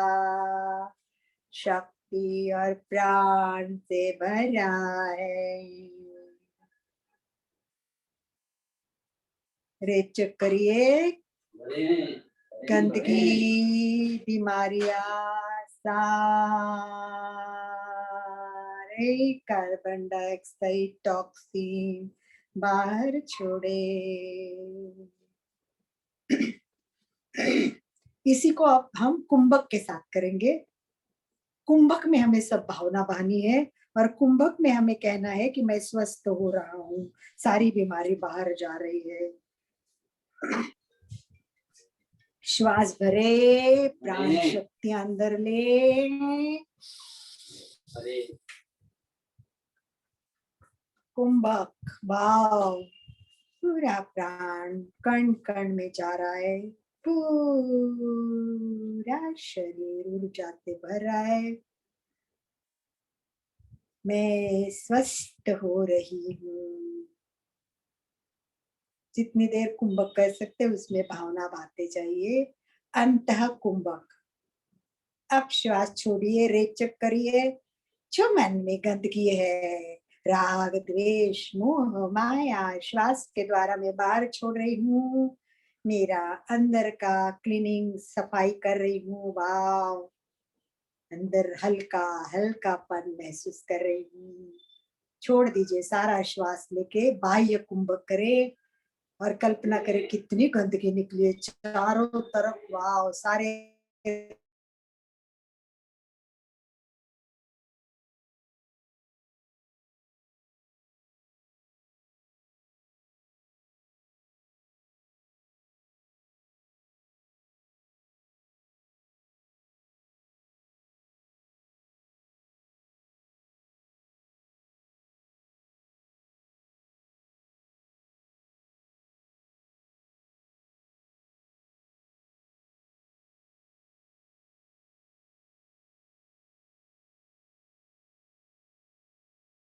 शक्ति और प्राण से भरा है। रेचक करिए, गंदगी, बीमारियां, सारे कार्बन डाइऑक्साइड, टॉक्सिन बाहर छोड़े। इसी को अब हम कुंभक के साथ करेंगे। कुंभक में हमें सब भावना बहानी है, और कुंभक में हमें कहना है कि मैं स्वस्थ हो रहा हूँ, सारी बीमारी बाहर जा रही है। श्वास भरे, प्राण शक्ति अंदर ले, कुंभक भाव पूरा प्राण कण कण में जा रहा है, पूरा शरीर ऊर्जा से भरा है। मैं स्वस्थ हो रही हूँ। जितनी देर कुंभक कर सकते उसमें भावना बांधते जाइए। अंतः कुंभक। अब श्वास छोड़िए, रेचक करिए। जो मन में गंदगी है, राग द्वेष मोह माया, श्वास के द्वारा मैं बाहर छोड़ रही हूँ। मेरा अंदर का क्लीनिंग, सफाई कर रही हूँ। वाव, अंदर हल्का हल्कापन महसूस कर रही हूँ। छोड़ दीजिए, सारा श्वास लेके बाह्य कुंभक करे, और कल्पना करें कितनी गंदगी निकली है चारों तरफ। वाव, सारे